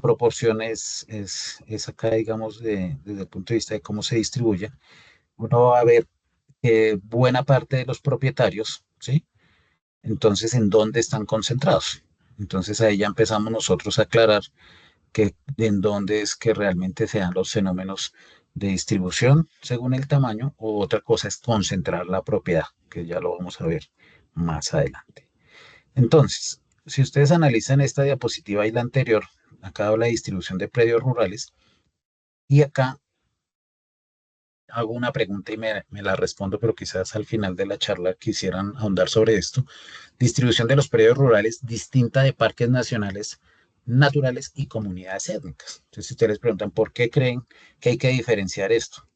S2: proporción es acá, digamos, desde el punto de vista de cómo se distribuye. Uno va a ver que buena parte de los propietarios, ¿sí? Entonces, ¿en dónde están concentrados? Entonces ahí ya empezamos nosotros a aclarar que en dónde es que realmente se dan los fenómenos de distribución según el tamaño, o otra cosa es concentrar la propiedad, que ya lo vamos a ver más adelante. Entonces, si ustedes analizan esta diapositiva y la anterior, acá habla de distribución de predios rurales y acá hago una pregunta y me la respondo, pero quizás al final de la charla quisieran ahondar sobre esto. Distribución de los predios rurales distinta de parques nacionales naturales y comunidades étnicas. Entonces, si ustedes les preguntan por qué creen que hay que diferenciar esto,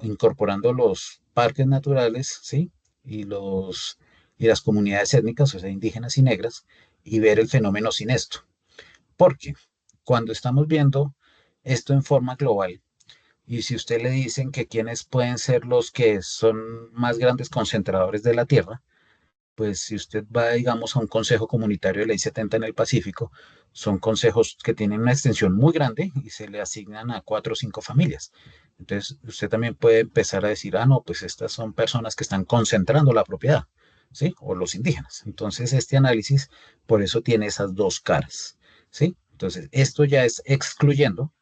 S2: incorporando los parques naturales, ¿sí? Y las comunidades étnicas, o sea, indígenas y negras, y ver el fenómeno sin esto. Porque cuando estamos viendo esto en forma global, Y si usted le dicen que quiénes pueden ser los que son más grandes concentradores de la tierra, pues si usted va, digamos, a un consejo comunitario de Ley 70 en el Pacífico, son consejos que tienen una extensión muy grande y se le asignan a 4 o 5 familias. Entonces, usted también puede empezar a decir, ah, no, pues estas son personas que están concentrando la propiedad, ¿sí? O los indígenas. Entonces, este análisis, por eso tiene esas dos caras, ¿sí? Entonces, esto ya es excluyendo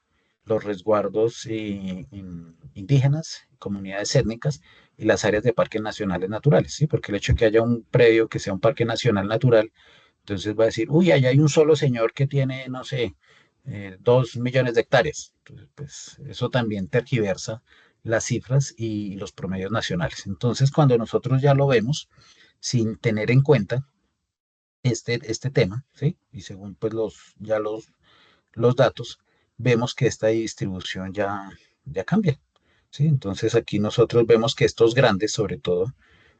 S2: los resguardos indígenas, comunidades étnicas y las áreas de parques nacionales naturales, ¿sí? Porque el hecho de que haya un predio que sea un parque nacional natural, entonces va a decir, uy, allá hay un solo señor que tiene, no sé, 2 millones de hectáreas. Entonces, pues eso también tergiversa las cifras y los promedios nacionales. Entonces, cuando nosotros ya lo vemos, sin tener en cuenta este tema, ¿sí? Y según pues los datos, vemos que esta distribución ya cambia, ¿sí? Entonces aquí nosotros vemos que estos grandes, sobre todo,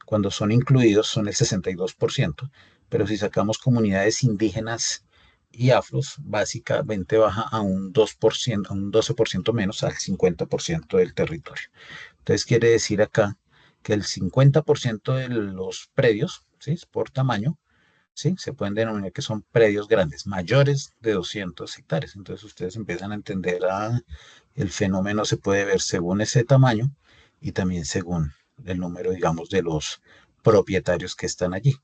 S2: cuando son incluidos, son el 62%, pero si sacamos comunidades indígenas y afros, básicamente baja a un 2%, a un 12% menos, al 50% del territorio. Entonces quiere decir acá que el 50% de los predios, ¿sí? Por tamaño, ¿sí? Se pueden denominar que son predios grandes, mayores de 200 hectáreas. Entonces ustedes empiezan a entender, el fenómeno se puede ver según ese tamaño y también según el número, digamos, de los propietarios que están allí.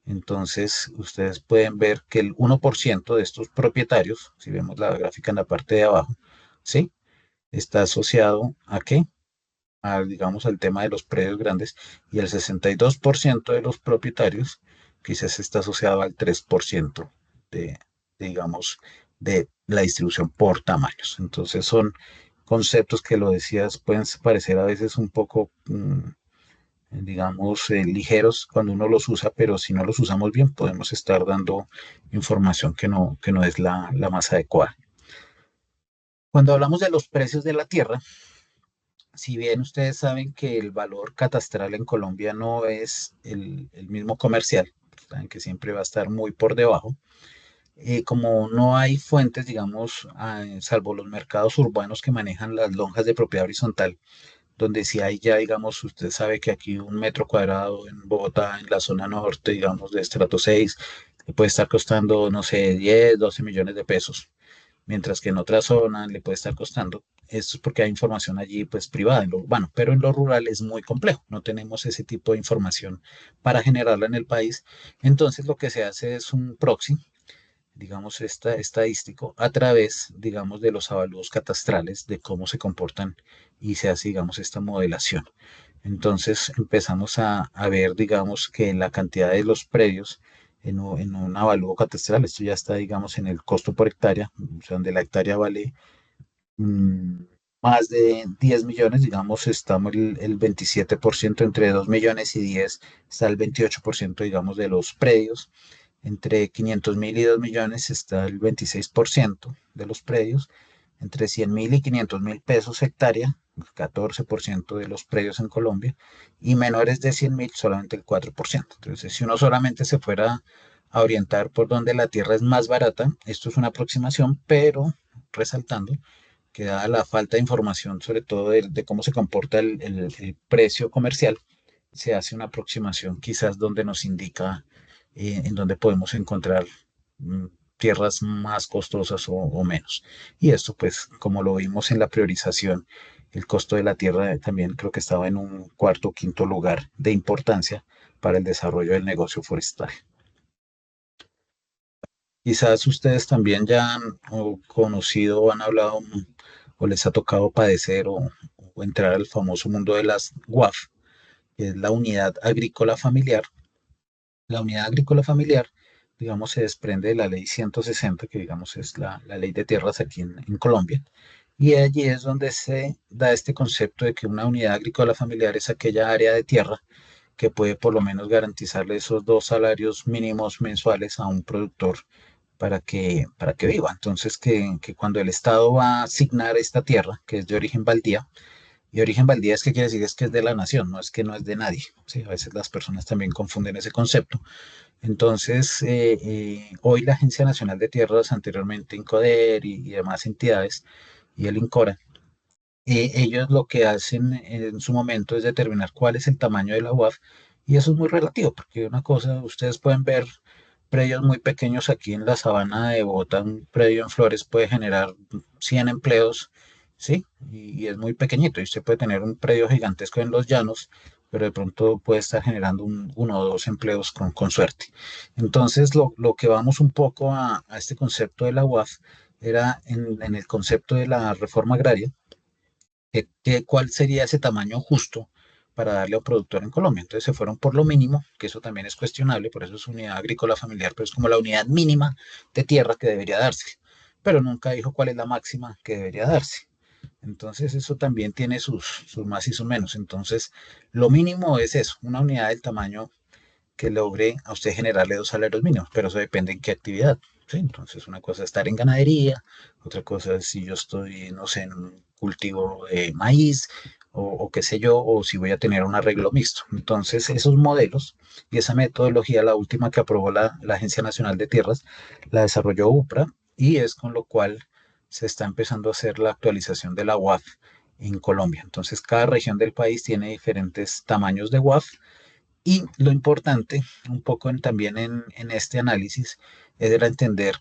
S2: Entonces, ustedes pueden ver que el 1% de estos propietarios, si vemos la gráfica en la parte de abajo, ¿sí? Está asociado a qué? Digamos, al tema de los predios grandes y el 62% de los propietarios quizás está asociado al 3% digamos, de la distribución por tamaños. Entonces son conceptos que lo decías, pueden parecer a veces un poco, digamos, ligeros cuando uno los usa, pero si no los usamos bien, podemos estar dando información que no es la más adecuada. Cuando hablamos de los precios de la tierra, si bien ustedes saben que el valor catastral en Colombia no es el mismo comercial, saben que siempre va a estar muy por debajo, como no hay fuentes, digamos, salvo los mercados urbanos que manejan las lonjas de propiedad horizontal, donde si hay ya, digamos, usted sabe que aquí un metro cuadrado en Bogotá, en la zona norte, digamos, de estrato 6, le puede estar costando, no sé, 10, 12 millones de pesos, mientras que en otra zona le puede estar costando. Esto es porque hay información allí, pues, privada en lo urbano, pero en lo rural es muy complejo. No tenemos ese tipo de información para generarla en el país. Entonces, lo que se hace es un proxy, digamos, estadístico a través, digamos, de los avalúos catastrales de cómo se comportan y se hace, digamos, esta modelación. Entonces empezamos a ver, digamos, que la cantidad de los predios en un avalúo catastral, esto ya está, digamos, en el costo por hectárea, o sea, donde la hectárea vale mm, más de 10 millones, digamos, estamos el 27%, entre 2 millones y 10 está el 28%, digamos, de los predios. Entre 500.000 y 2 millones está el 26% de los predios. Entre 100.000 y 500.000 pesos hectárea, el 14% de los predios en Colombia. Y menores de 100.000, solamente el 4%. Entonces, si uno solamente se fuera a orientar por donde la tierra es más barata, esto es una aproximación, pero resaltando que dada la falta de información, sobre todo de cómo se comporta el precio comercial, se hace una aproximación quizás donde nos indica en dónde podemos encontrar mm, tierras más costosas o menos. Y esto, pues, como lo vimos en la priorización, el costo de la tierra también creo que estaba en un cuarto o quinto lugar de importancia para el desarrollo del negocio forestal. Quizás ustedes también ya han conocido o han hablado, o les ha tocado padecer o entrar al famoso mundo de las UAF, que es la unidad agrícola familiar. La unidad agrícola familiar, digamos, se desprende de la ley 160, que digamos es la ley de tierras aquí en Colombia. Y allí es donde se da este concepto de que una unidad agrícola familiar es aquella área de tierra que puede por lo menos garantizarle esos 2 salarios mínimos mensuales a un productor para que viva. Entonces, que cuando el Estado va a asignar esta tierra, que es de origen baldía, y origen baldía es que quiere decir es que es de la nación, no es que no es de nadie. ¿Sí? A veces las personas también confunden ese concepto. Entonces, hoy la Agencia Nacional de Tierras, anteriormente INCODER y demás entidades, y el INCORA, Ellos lo que hacen en su momento es determinar cuál es el tamaño de la UAF y eso es muy relativo, porque una cosa, ustedes pueden ver predios muy pequeños aquí en la sabana de Bogotá, un predio en Flores puede generar 100 empleos, ¿sí? Y es muy pequeñito y usted puede tener un predio gigantesco en los llanos, pero de pronto puede estar generando uno o dos empleos con suerte. Entonces, lo que vamos un poco a este concepto de la UAF era en el concepto de la reforma agraria cuál sería ese tamaño justo para darle a un productor en Colombia. Entonces se fueron por lo mínimo, que eso también es cuestionable, por eso es unidad agrícola familiar, pero es como la unidad mínima de tierra que debería darse, pero nunca dijo cuál es la máxima que debería darse. Entonces eso también tiene sus más y sus menos. Entonces lo mínimo es eso, una unidad del tamaño que logre a usted generarle dos salarios mínimos, pero eso depende en qué actividad. ¿Sí? Entonces, una cosa es estar en ganadería, otra cosa es si yo estoy, no sé, en un cultivo de maíz o qué sé yo, o si voy a tener un arreglo mixto. Entonces, esos modelos y esa metodología, la última que aprobó la Agencia Nacional de Tierras, la desarrolló UPRA y es con lo cual se está empezando a hacer la actualización de la UAF en Colombia. Entonces, cada región del país tiene diferentes tamaños de UAF y lo importante, un poco también en este análisis, era entender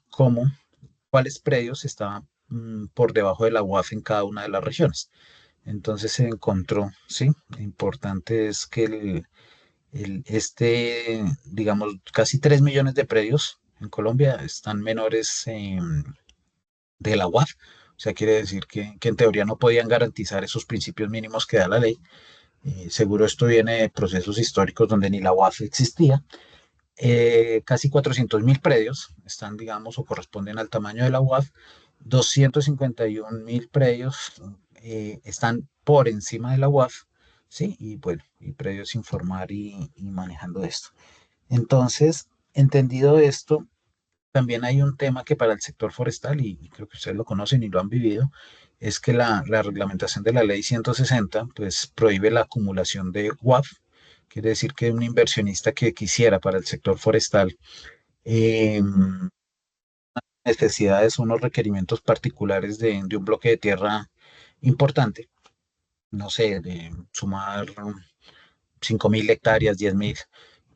S2: cuáles predios estaban por debajo de la UAF en cada una de las regiones. Entonces se encontró, sí, lo importante es que digamos, casi 3 millones de predios en Colombia están menores de la UAF. O sea, quiere decir que en teoría no podían garantizar esos principios mínimos que da la ley. Seguro esto viene de procesos históricos donde ni la UAF existía. Casi 400.000 predios están, digamos, o corresponden al tamaño de la UAF. 251.000 predios están por encima de la UAF, ¿sí? Y bueno, y predios sin formar y manejando esto. Entonces, entendido esto, también hay un tema que para el sector forestal, y creo que ustedes lo conocen y lo han vivido, es que la reglamentación de la ley 160 pues prohíbe la acumulación de WAF. Quiere decir que un inversionista que quisiera para el sector forestal eh, necesidades, unos requerimientos particulares de un bloque de tierra importante, no sé, de sumar 5.000 hectáreas, 10.000,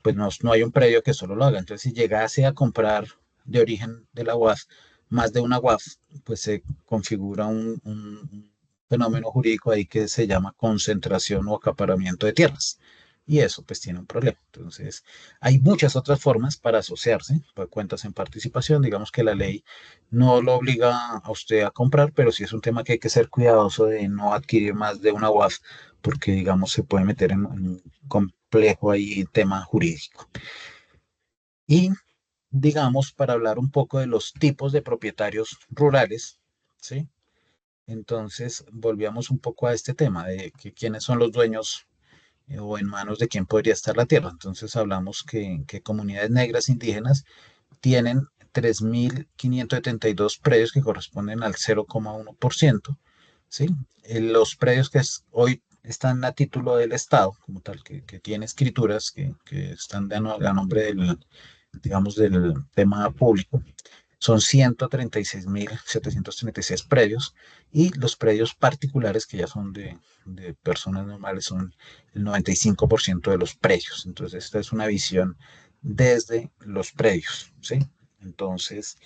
S2: pues no hay un predio que solo lo haga. Entonces, si llegase a comprar de origen de la UAF más de una UAF, pues se configura un fenómeno jurídico ahí que se llama concentración o acaparamiento de tierras. Y eso pues tiene un problema. Entonces, hay muchas otras formas para asociarse, para cuentas en participación. Digamos que la ley no lo obliga a usted a comprar, pero sí es un tema que hay que ser cuidadoso de no adquirir más de una UAF, porque digamos se puede meter en un complejo ahí tema jurídico. Y digamos, para hablar un poco de los tipos de propietarios rurales, ¿sí? Entonces, volvíamos un poco a este tema de que quiénes son los dueños o en manos de quién podría estar la tierra. Entonces, hablamos que comunidades negras indígenas tienen 3.572 predios que corresponden al 0,1%, ¿sí? Los predios hoy están a título del Estado, como tal, que tiene escrituras que están a nombre digamos, del tema público, son 136.736 predios y los predios particulares que ya son de personas normales son el 95% de los predios. Entonces, esta es una visión desde los predios, ¿sí? Entonces,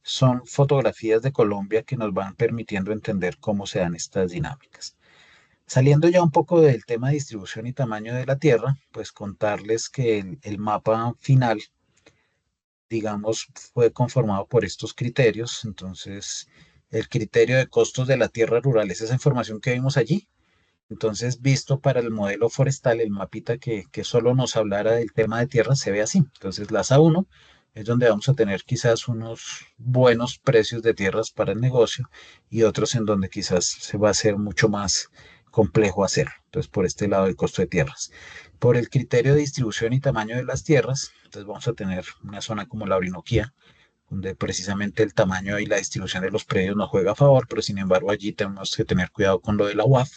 S2: son fotografías de Colombia que nos van permitiendo entender cómo se dan estas dinámicas. Saliendo ya un poco del tema de distribución y tamaño de la Tierra, pues contarles que el mapa final, digamos, fue conformado por estos criterios. Entonces, el criterio de costos de la tierra rural es esa información que vimos allí. Entonces, visto para el modelo forestal, el mapita que solo nos hablara del tema de tierra se ve así. Entonces, las A1 es donde vamos a tener quizás unos buenos precios de tierras para el negocio y otros en donde quizás se va a hacer mucho más complejo hacerlo. Entonces, por este lado, el costo de tierras. Por el criterio de distribución y tamaño de las tierras, entonces vamos a tener una zona como la Orinoquía, donde precisamente el tamaño y la distribución de los predios nos juega a favor, pero sin embargo allí tenemos que tener cuidado con lo de la UAF,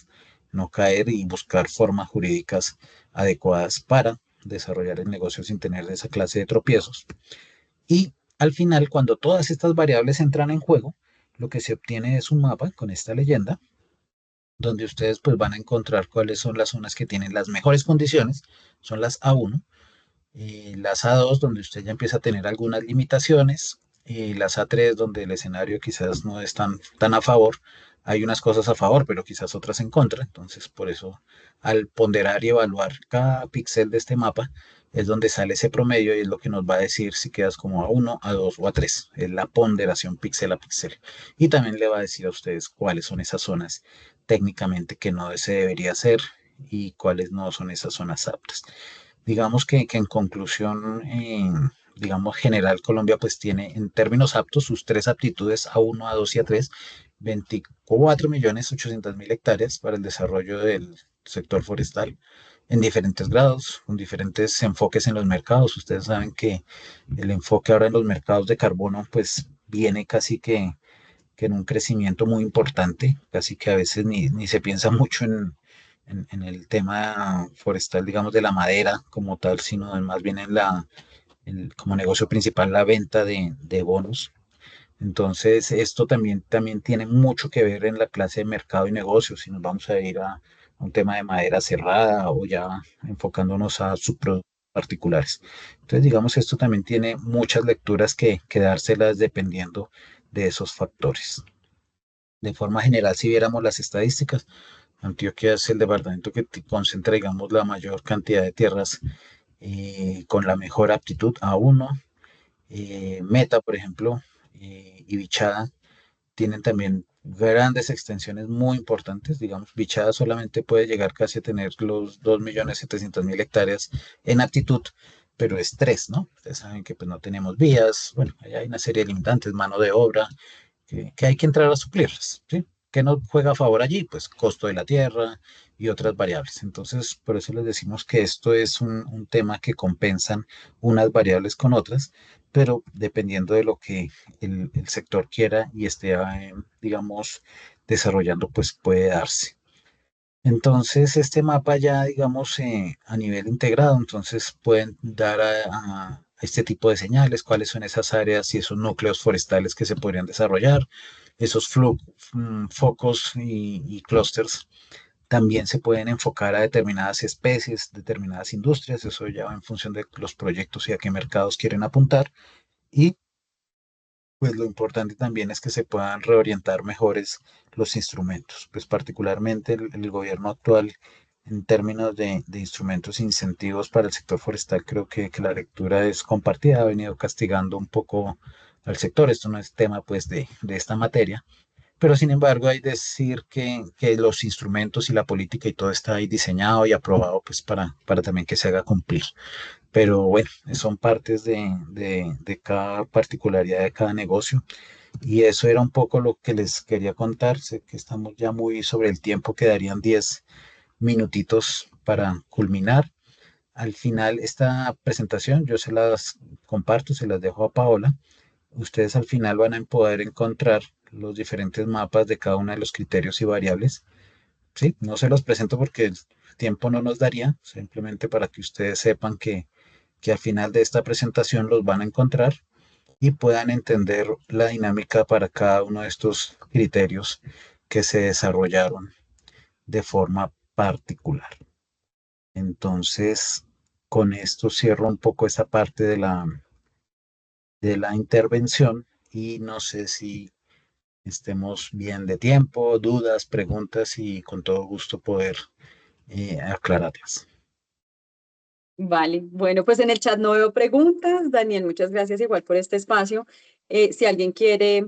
S2: no caer y buscar formas jurídicas adecuadas para desarrollar el negocio sin tener esa clase de tropiezos. Y al final, cuando todas estas variables entran en juego, lo que se obtiene es un mapa con esta leyenda donde ustedes pues van a encontrar cuáles son las zonas que tienen las mejores condiciones, son las A1, las A2 donde usted ya empieza a tener algunas limitaciones, y las A3 donde el escenario quizás no es tan a favor, hay unas cosas a favor, pero quizás otras en contra, entonces por eso al ponderar y evaluar cada píxel de este mapa es donde sale ese promedio y es lo que nos va a decir si quedas como A1, A2 o A3, es la ponderación píxel a píxel. Y también le va a decir a ustedes cuáles son esas zonas técnicamente que no se debería hacer y cuáles no son esas zonas aptas. Digamos que en conclusión, digamos general, Colombia pues tiene en términos aptos sus tres aptitudes A1, A2 y A3, 24.800.000 hectáreas para el desarrollo del sector forestal en diferentes grados, con diferentes enfoques en los mercados. Ustedes saben que el enfoque ahora en los mercados de carbono pues viene casi que en un crecimiento muy importante, casi que a veces ni se piensa mucho en el tema forestal, digamos, de la madera como tal, sino más bien en como negocio principal la venta de bonos. Entonces, esto también tiene mucho que ver en la clase de mercado y negocio, si nos vamos a ir a un tema de madera cerrada o ya enfocándonos a subproductos particulares. Entonces, digamos, esto también tiene muchas lecturas que dárselas dependiendo de esos factores. De forma general, si viéramos las estadísticas, Antioquia es el departamento que concentra, digamos, la mayor cantidad de tierras con la mejor aptitud A1. Meta, por ejemplo, y Bichada tienen también grandes extensiones muy importantes. Digamos, Bichada solamente puede llegar casi a tener los 2.700.000 hectáreas en aptitud, pero es tres, ¿no? Ustedes saben que pues no tenemos vías, bueno, ahí hay una serie de limitantes, mano de obra, que hay que entrar a suplirlas, ¿sí? ¿Qué no juega a favor allí? Pues costo de la tierra y otras variables. Entonces, por eso les decimos que esto es un tema que compensan unas variables con otras, pero dependiendo de lo que el sector quiera y esté, digamos, desarrollando, pues puede darse. Entonces, este mapa ya, digamos, a nivel integrado, entonces pueden dar a este tipo de señales, cuáles son esas áreas y esos núcleos forestales que se podrían desarrollar, esos focos y clústeres. También se pueden enfocar a determinadas especies, determinadas industrias, eso ya va en función de los proyectos y a qué mercados quieren apuntar. Y pues lo importante también es que se puedan reorientar mejores los instrumentos, pues particularmente el gobierno actual en términos de instrumentos e incentivos para el sector forestal, creo que la lectura es compartida, ha venido castigando un poco al sector, esto no es tema pues de esta materia, pero sin embargo hay que decir que los instrumentos y la política y todo está ahí diseñado y aprobado pues para también que se haga cumplir. Pero bueno, son partes de cada particularidad de cada negocio. Y eso era un poco lo que les quería contar. Sé que estamos ya muy sobre el tiempo, quedarían 10 minutitos para culminar. Al final, esta presentación yo se las comparto, se las dejo a Paola. Ustedes al final van a poder encontrar los diferentes mapas de cada uno de los criterios y variables. Sí, no se los presento porque el tiempo no nos daría, simplemente para que ustedes sepan que al final de esta presentación los van a encontrar y puedan entender la dinámica para cada uno de estos criterios que se desarrollaron de forma particular. Entonces, con esto cierro un poco esa parte de la intervención y no sé si estemos bien de tiempo, dudas, preguntas y con todo gusto poder aclararlas.
S1: Vale, bueno, pues en el chat no veo preguntas. Daniel, muchas gracias igual por este espacio. Si alguien quiere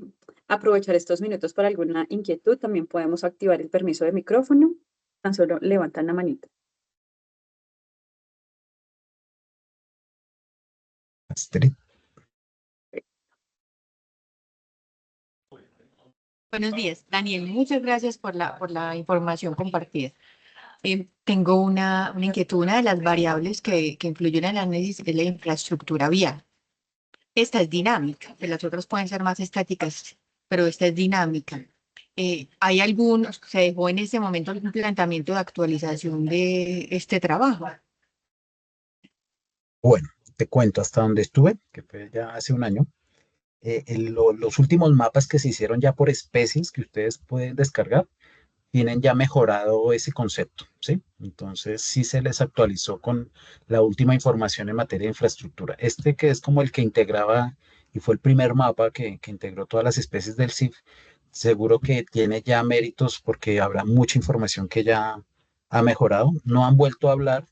S1: aprovechar estos minutos para alguna inquietud, también podemos activar el permiso de micrófono. Tan solo levantan la manita.
S2: Astrid.
S3: Buenos días, Daniel. Muchas gracias por la información compartida. Tengo una inquietud. Una de las variables que influyen en el análisis es la infraestructura vial. Esta es dinámica, pues las otras pueden ser más estáticas, pero esta es dinámica. ¿Hay se dejó en este momento algún planteamiento de actualización de este trabajo?
S2: Bueno, te cuento hasta donde estuve, que fue ya hace un año. Los últimos mapas que se hicieron ya por especies que ustedes pueden descargar, tienen ya mejorado ese concepto, ¿sí? Entonces sí se les actualizó con la última información en materia de infraestructura. Este que es como el que integraba y fue el primer mapa que integró todas las especies del CIF, seguro que tiene ya méritos porque habrá mucha información que ya ha mejorado. No han vuelto a hablar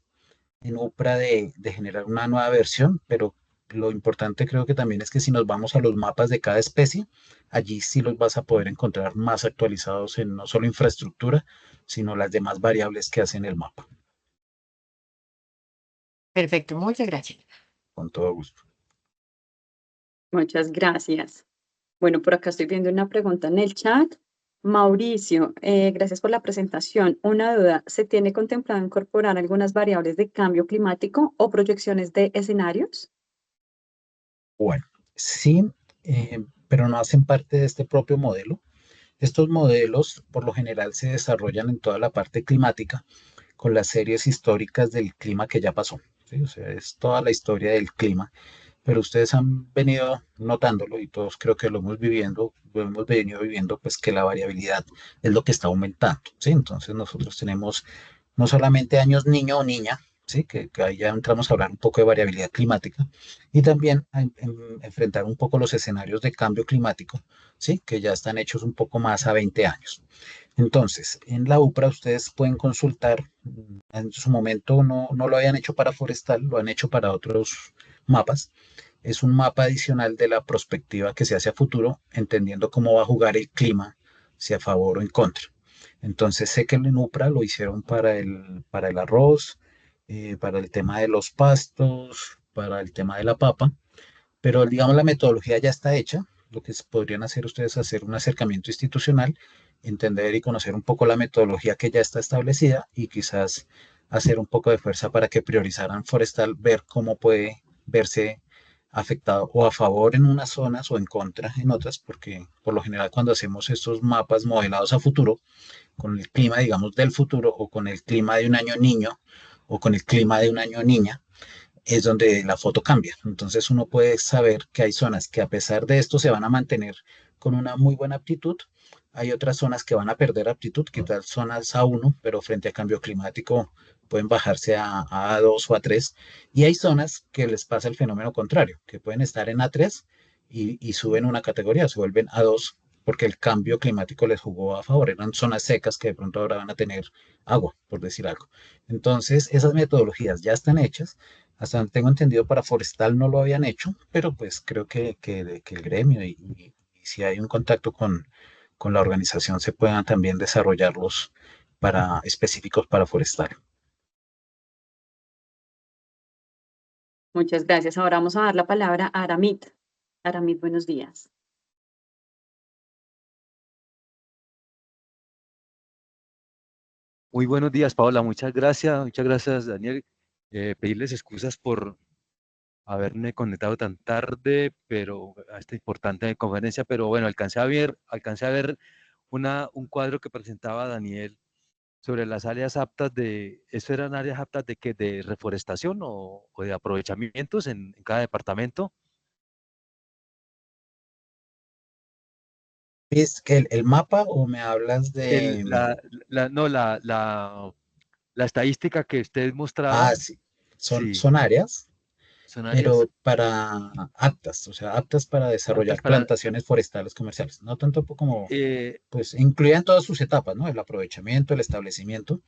S2: en UPRA de generar una nueva versión, pero lo importante creo que también es que si nos vamos a los mapas de cada especie, allí sí los vas a poder encontrar más actualizados en no solo infraestructura, sino las demás variables que hacen el mapa.
S3: Perfecto, muchas gracias.
S2: Con todo gusto.
S1: Muchas gracias. Bueno, por acá estoy viendo una pregunta en el chat. Mauricio, gracias por la presentación. Una duda, ¿se tiene contemplado incorporar algunas variables de cambio climático o proyecciones de escenarios?
S2: Bueno, sí, pero no hacen parte de este propio modelo. Estos modelos por lo general se desarrollan en toda la parte climática con las series históricas del clima que ya pasó. ¿Sí? O sea, es toda la historia del clima, pero ustedes han venido notándolo y todos creo que lo hemos venido viviendo, pues que la variabilidad es lo que está aumentando, ¿sí? Entonces nosotros tenemos no solamente años niño o niña, ¿sí? Que ahí ya entramos a hablar un poco de variabilidad climática y también enfrentar un poco los escenarios de cambio climático, ¿sí? Que ya están hechos un poco más a 20 años. Entonces, en la UPRA ustedes pueden consultar, en su momento no lo habían hecho para forestal, lo han hecho para otros mapas. Es un mapa adicional de la perspectiva que se hace a futuro, entendiendo cómo va a jugar el clima, si a favor o en contra. Entonces sé que en UPRA lo hicieron para el arroz, para el tema de los pastos, para el tema de la papa, pero digamos la metodología ya está hecha. Lo que podrían hacer ustedes es hacer un acercamiento institucional, entender y conocer un poco la metodología que ya está establecida y quizás hacer un poco de fuerza para que priorizaran forestal, ver cómo puede verse afectado o a favor en unas zonas o en contra en otras, porque por lo general cuando hacemos estos mapas modelados a futuro, con el clima, digamos, del futuro o con el clima de un año niño o con el clima de un año niña, es donde la foto cambia. Entonces uno puede saber que hay zonas que a pesar de esto se van a mantener con una muy buena aptitud. Hay otras zonas que van a perder aptitud, quizás zonas A1, pero frente a cambio climático pueden bajarse a A2 o A3. Y hay zonas que les pasa el fenómeno contrario, que pueden estar en A3 y suben una categoría, se vuelven A2 porque el cambio climático les jugó a favor. Eran zonas secas que de pronto ahora van a tener agua, por decir algo. Entonces, esas metodologías ya están hechas. Hasta donde tengo entendido, para forestal no lo habían hecho, pero pues creo que el gremio y si hay un contacto con la organización se puedan también desarrollarlos para específicos para forestal.
S1: Muchas gracias. Ahora vamos a dar la palabra a Aramit. Aramit, buenos días.
S4: Muy buenos días, Paola. Muchas gracias, Daniel. Pedirles excusas por haberme conectado tan tarde, pero a esta importante conferencia, pero bueno, alcancé a ver un cuadro que presentaba Daniel sobre las áreas aptas ¿eso eran áreas aptas de qué? ¿De reforestación o de aprovechamientos en cada departamento?
S2: ¿Es que el mapa o me hablas
S4: El,
S2: de...
S4: la, no, la estadística que usted mostraba,
S2: Sí, son,
S4: sí,
S2: son áreas,
S4: son áreas
S2: pero para aptas, o sea, aptas para
S4: aptas
S2: desarrollar
S4: para...
S2: plantaciones forestales comerciales. No tanto como,
S4: eh,
S2: pues incluían todas sus etapas, ¿no? El aprovechamiento, el establecimiento,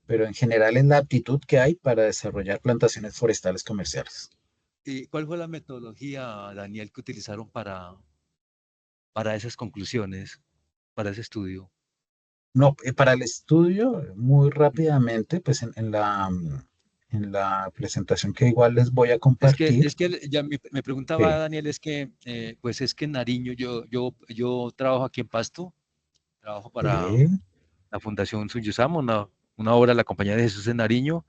S2: pero en general es la aptitud que hay para desarrollar plantaciones forestales comerciales.
S4: ¿Y cuál fue la metodología, Daniel, que utilizaron para esas conclusiones, para ese estudio?
S2: No, para el estudio, muy rápidamente, pues en la presentación que igual les voy a compartir.
S4: Es que ya me preguntaba,
S2: Sí,
S4: Daniel, es que, pues es que en Nariño, yo trabajo aquí en Pasto, trabajo para
S2: sí.
S4: la Fundación Suyusamo, una obra de la Compañía de Jesús en Nariño,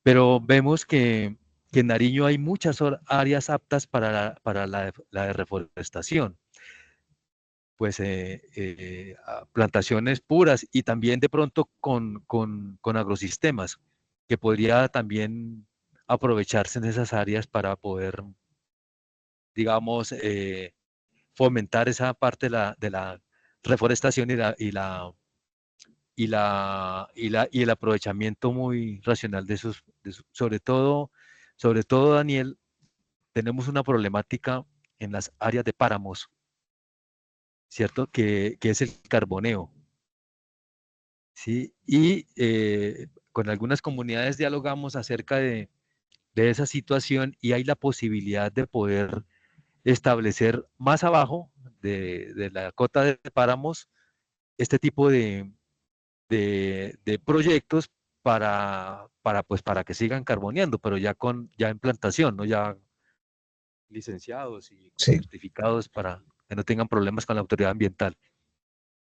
S4: pero vemos que en Nariño hay muchas áreas aptas la de reforestación. Pues plantaciones puras y también de pronto con agrosistemas, que podría también aprovecharse en esas áreas para poder, digamos, fomentar esa parte de la reforestación y el aprovechamiento muy racional sobre todo, Daniel, tenemos una problemática en las áreas de páramos, ¿cierto? Que es el carboneo, ¿sí? Y con algunas comunidades dialogamos acerca de esa situación y hay la posibilidad de poder establecer más abajo de la cota de páramos este tipo de proyectos pues, para que sigan carboneando, pero ya en plantación, ¿no? Ya licenciados y con
S2: Sí,
S4: certificados para que no tengan problemas con la autoridad ambiental.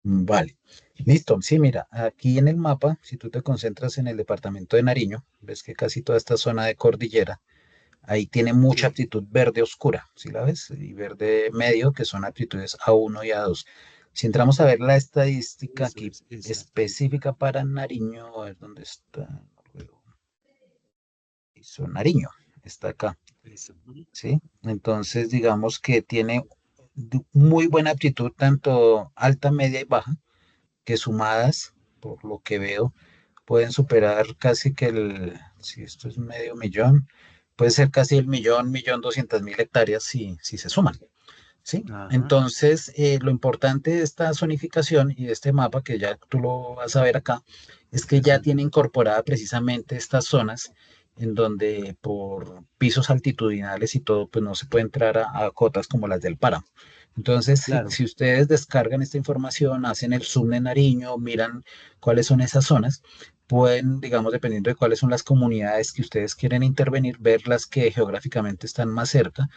S2: vale. Listo. Sí, mira, aquí en el mapa, si tú te concentras en el departamento de Nariño, ves que casi toda esta zona de cordillera, ahí tiene mucha
S4: Sí,
S2: aptitud verde oscura, ¿sí la ves? Y verde medio, que son aptitudes A1 y A2. Si entramos a ver la estadística
S4: eso
S2: aquí
S4: es, exacto.
S2: específica para Nariño, a ver dónde está. Hizo Nariño, está acá,
S4: Eso.
S2: ¿sí? Entonces, digamos que tiene muy buena aptitud, tanto alta, media y baja, que sumadas, por lo que veo, pueden superar casi que si esto es medio millón, puede ser casi el millón, 1.200.000 hectáreas si se suman. ¿Sí?
S4: Ajá.
S2: Entonces, lo importante de esta zonificación y de este mapa, que ya tú lo vas a ver acá, es que ya
S4: Interesante.
S2: tiene incorporada precisamente estas zonas en donde por pisos altitudinales y todo, pues no se puede entrar a cotas como las del páramo. Entonces,
S4: Claro.
S2: si ustedes descargan esta información, hacen el zoom de Nariño, miran cuáles son esas zonas, pueden, digamos, dependiendo de cuáles son las comunidades que ustedes quieren intervenir, ver las que geográficamente están más cerca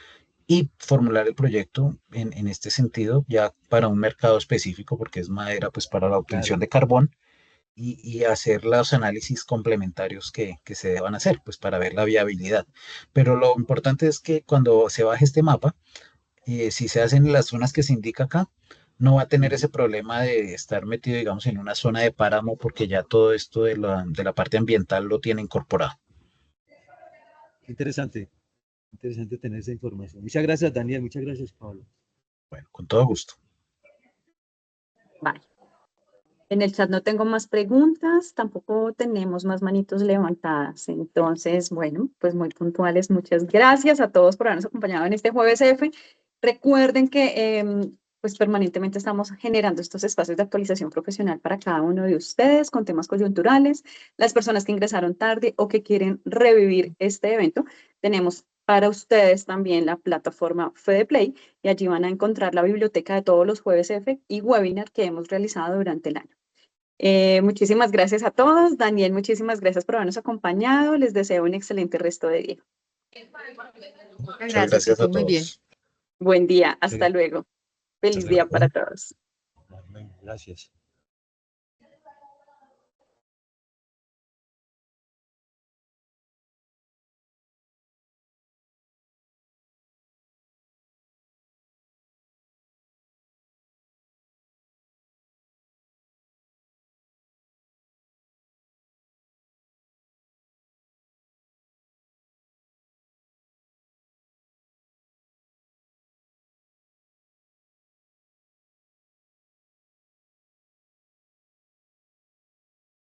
S2: y formular el proyecto en este sentido, ya para un mercado específico, porque es madera, pues para la
S4: Claro.
S2: obtención de carbón, y hacer los análisis complementarios que se deban hacer, pues para ver la viabilidad. Pero lo importante es que cuando se baje este mapa, si se hacen en las zonas que se indica acá, no va a tener ese
S4: Ujú.
S2: problema de estar metido, digamos, en una zona de páramo, porque ya todo esto de la parte ambiental lo tiene incorporado.
S4: Interesante. Interesante tener esa información. Muchas gracias, Daniel. Muchas gracias, Pablo.
S2: Bueno, con todo gusto.
S1: Vale. En el chat no tengo más preguntas, tampoco tenemos más manitos levantadas. Entonces, bueno, pues muy puntuales. Muchas gracias a todos por habernos acompañado en este Jueves F. Recuerden que pues permanentemente estamos generando estos espacios de actualización profesional para cada uno de ustedes con temas coyunturales. Las personas que ingresaron tarde o que quieren revivir este evento, tenemos para ustedes también la plataforma FedePlay y allí van a encontrar la biblioteca de todos los Jueves F y webinar que hemos realizado durante el año. Muchísimas gracias a todos. Daniel, muchísimas gracias por habernos acompañado. Les deseo un excelente resto de día.
S3: Muchas
S2: Muchas
S3: gracias, que
S2: gracias a
S3: estén muy bien.
S2: todos.
S1: Buen día.
S4: Sí.
S1: Hasta luego.
S2: Hasta
S1: Feliz día para
S2: luego.
S1: todos.
S4: Amén. Gracias.